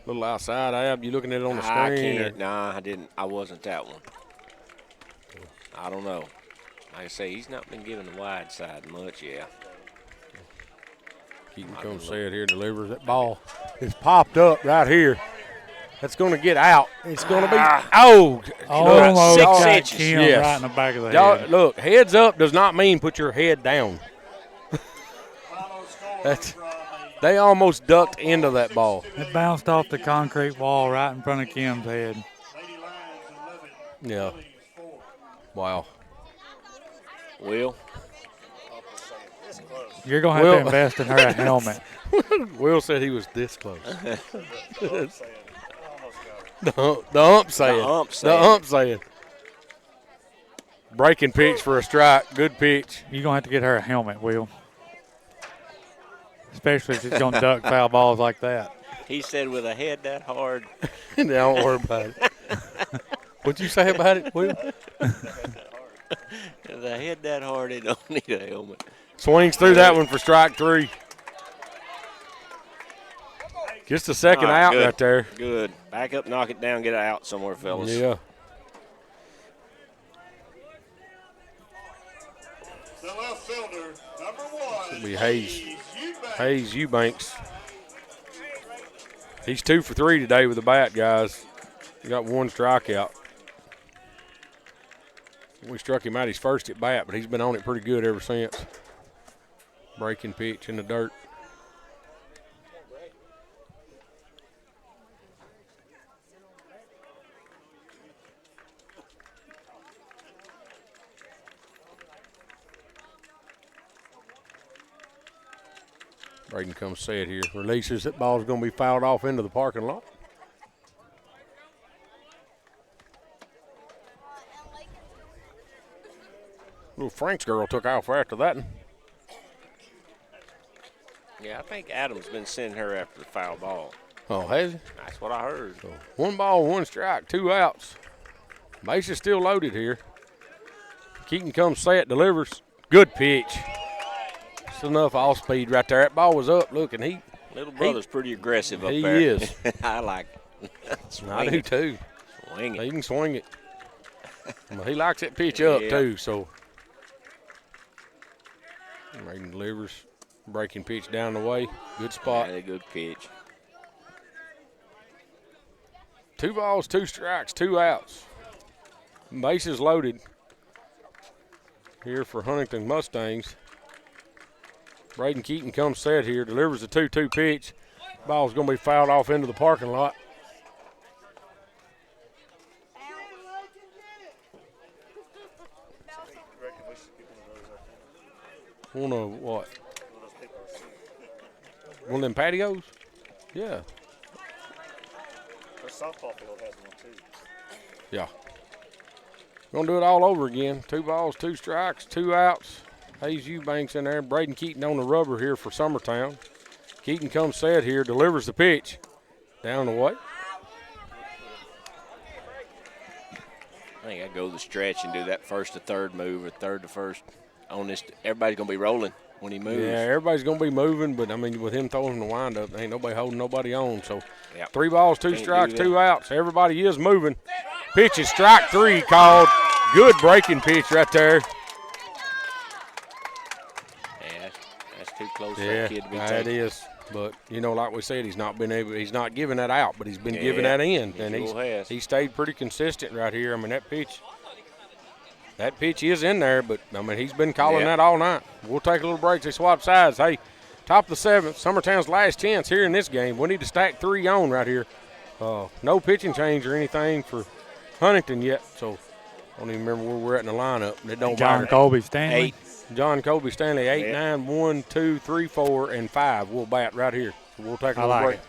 A little outside, Ab. You looking at it on the screen? I can't. Nah, I didn't. I wasn't that one. I don't know. Like I say, he's not been given the wide side much, yeah. Keaton comes set here, delivers. That ball is popped up right here. That's going to get out. It's going to be almost got 6 inches. Kim Yes. right in the back of the Y'all, head. look, heads up does not mean put your head down. They almost ducked into that ball. It bounced off the concrete wall right in front of Kim's head. Yeah. Wow. Will? You're going to have to invest in her a helmet. Will said he was this close. The ump saying. The ump saying. Breaking pitch for a strike. Good pitch. You're going to have to get her a helmet, Will. Especially if she's going to duck foul balls like that. He said with a head that hard. Don't worry about it. What'd you say about it, Will? With a head that hard, they don't need a helmet. Swings through that one for strike 3. Just a second out good. right there. Good. Back up, knock it down, get it out somewhere, fellas. Yeah. The left fielder, number 1. It'll be Hayes Eubanks. He's 2 for 3 today with the bat, guys. He got 1 strikeout. We struck him out his first at bat, but he's been on it pretty good ever since. Breaking pitch in the dirt. Braden comes set here. Releases. That ball's going to be fouled off into the parking lot. Little Frank's girl took off after that one. Yeah, I think Adam's been sending her after the foul ball. Oh, has he? That's what I heard. So 1 ball, 1 strike, 2 outs. Base is still loaded here. Keaton comes set, delivers. Good pitch. It's enough off speed right there. That ball was up. Look, and Little brother's pretty aggressive up he there. He is. I like it. I do too. Swing it. He can swing it. But he likes that pitch up too, so. Braden delivers. Breaking pitch down the way. Good spot. Yeah, good pitch. 2 balls, 2 strikes, 2 outs. Bases loaded here for Huntingdon Mustangs. Braden Keaton comes set here, delivers a 2-2 pitch. Ball's going to be fouled off into the parking lot. One of what? One of them patios? Yeah. Our softball field has one too. Yeah. Gonna do it all over again. 2 balls, 2 strikes, 2 outs. Hayes Eubanks in there. Braden Keaton on the rubber here for Summertown. Keaton comes set here, delivers the pitch. Down the way. I think I go the stretch and do that first to third move or third to first on this. Everybody's going to be rolling when he moves. Yeah, everybody's going to be moving, but, I mean, with him throwing the windup, ain't nobody holding nobody on. So, Yep. 3 balls, 2 Can't strikes, do that. 2 outs. Everybody is moving. Pitch is strike 3 called. Good breaking pitch right there. Yeah, that's too close for Yeah, that kid to be that taking. is. But, you know, like we said, he's not giving that out, but he's been giving Yeah, that in. he And sure has. he stayed pretty consistent right here. I mean, that pitch is in there, but, I mean, he's been calling Yeah. that all night. We'll take a little break. They swap sides. Hey, top of the 7th, Summertown's last chance here in this game. We need to stack 3 on right here. No pitching change or anything for Huntingdon yet, so I don't even remember where we're at in the lineup. It don't John matter. Colby Stanley. 8. John Colby Stanley, 8, Yeah. 9, 1, 2, 3, 4, and 5. We'll bat right here. So we'll take a little break.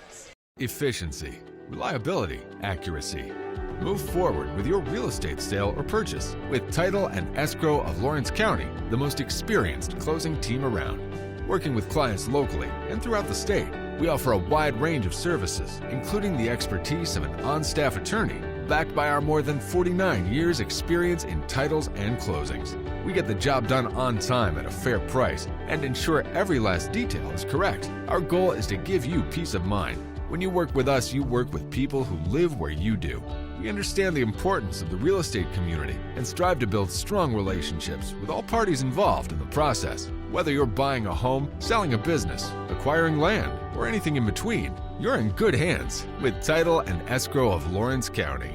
Efficiency, reliability, accuracy. Move forward with your real estate sale or purchase with Title and Escrow of Lawrence County, the most experienced closing team around. Working with clients locally and throughout the state, we offer a wide range of services, including the expertise of an on-staff attorney backed by our more than 49 years experience in titles and closings. We get the job done on time at a fair price and ensure every last detail is correct. Our goal is to give you peace of mind. When you work with us, you work with people who live where you do. We understand the importance of the real estate community and strive to build strong relationships with all parties involved in the process. Whether you're buying a home, selling a business, acquiring land, or anything in between, you're in good hands with Title and Escrow of Lawrence County.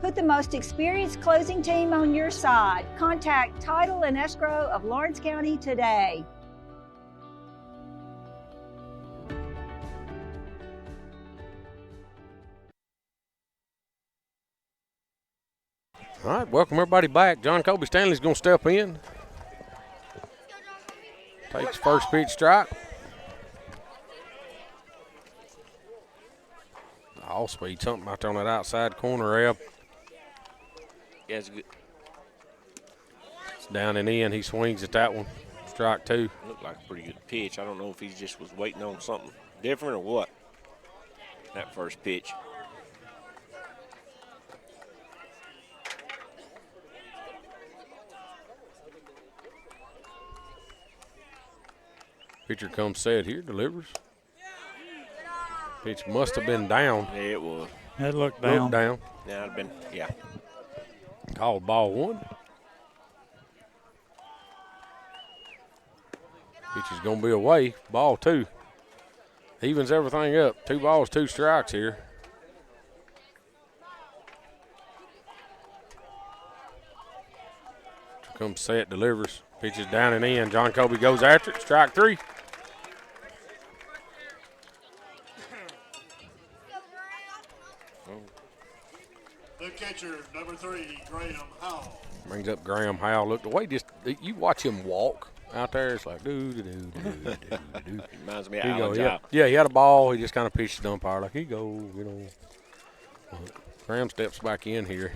Put the most experienced closing team on your side. Contact Title and Escrow of Lawrence County today. All right, welcome everybody back. John Colby Stanley's going to step in. Takes first pitch strike. All speed, something out there on that outside corner, Reb. Yeah, it's good. It's down and in. He swings at that one. Strike two. Looked like a pretty good pitch. I don't know if he just was waiting on something different or what. That first pitch. Pitcher comes set here, delivers. Pitch must have been down. Yeah, it was. It looked down. Looked down. Yeah, it'd been, yeah. Called ball one. Pitch is going to be away. Ball two. Evens everything up. 2 balls, 2 strikes here. Pitcher comes set, delivers. Pitch is down and in. John Colby goes after it. Strike 3. The catcher, number 3, Graham Howell. Brings up Graham Howell. Look, the way you watch him walk out there, it's like do. Reminds me of Alan yeah. Giles. Yeah, he had a ball. He just kind of pitched the umpire like, he go, you know. Graham steps back in here.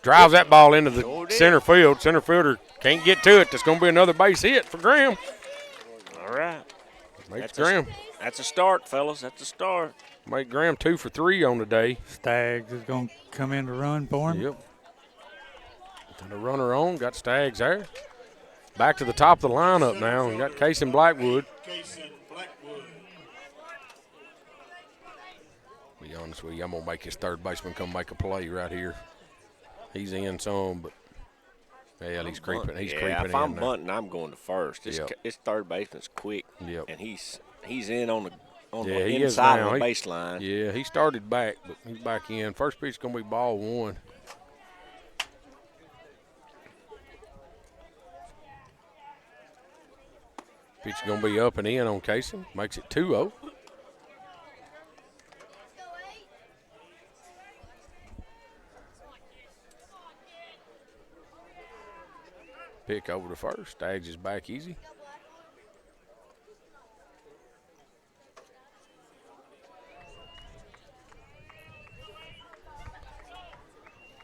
Drives that ball into the center field. Center fielder can't get to it. There's going to be another base hit for Graham. All right. Makes Graham. That's a start, fellas. That's a start. Make Graham 2 for 3 on the day. Staggs is going to come in to run for him. Yep. Got a runner on. Got Staggs there. Back to the top of the lineup now. We got Cason Blackwood. Be honest with you, I'm going to make his third baseman come make a play right here. He's in some, but hell, he's creeping. He's creeping in. If I'm bunting, I'm going to first. This third baseman's quick, and he's in on the inside of the baseline. Yeah, he started back, but he's back in. First pitch is going to be ball one. Pitch is going to be up and in on Cason. Makes it 2-0. Pick over to first. Staggs is back easy.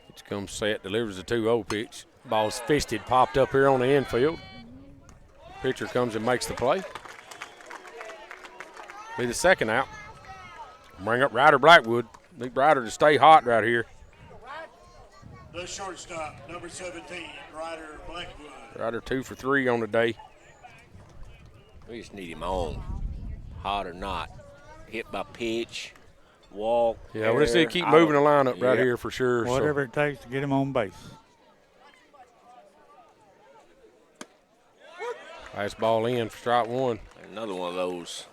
Pitch comes set, delivers the 2-0 pitch. Ball's fisted, popped up here on the infield. Pitcher comes and makes the play. Be the second out. Bring up Ryder Blackwood. Need Ryder to stay hot right here. The shortstop, number 17, Ryder Blackwood. Ryder 2 for 3 on the day. We just need him on, hot or not. Hit by pitch, walk. Yeah, we just need to keep moving the lineup right here for sure. Whatever it takes to get him on base. Last ball in for strike one. Another one of those.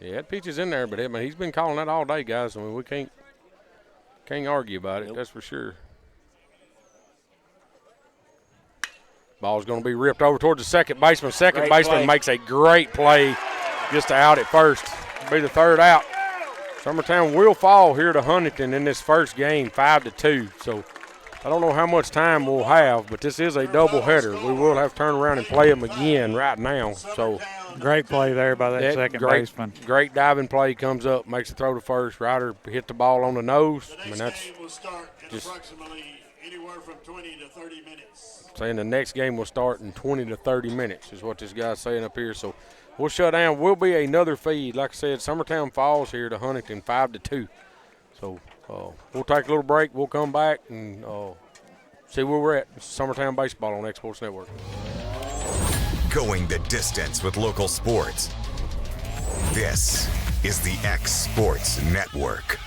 Yeah, that pitch is in there, but he's been calling that all day, guys. I mean, we can't argue about it, that's for sure. Ball's going to be ripped over towards the second baseman. Second baseman makes a great play just to out at first. Be the third out. Summertown will fall here to Huntingdon in this first game, 5-2. So I don't know how much time we'll have, but this is a doubleheader. We will have to turn around and play them again right now. So great play there by that second baseman. Great diving play, comes up, makes the throw to first. Ryder hit the ball on the nose. The next game will start in approximately anywhere from 20 to 30 minutes. Saying the next game will start in 20 to 30 minutes is what this guy's saying up here. So we'll shut down. Will be another feed. Like I said, Summertown falls here to Huntingdon 5-2. So we'll take a little break. We'll come back and see where we're at. It's Summertown Baseball on X Sports Network. Going the distance with local sports. This is the X Sports Network.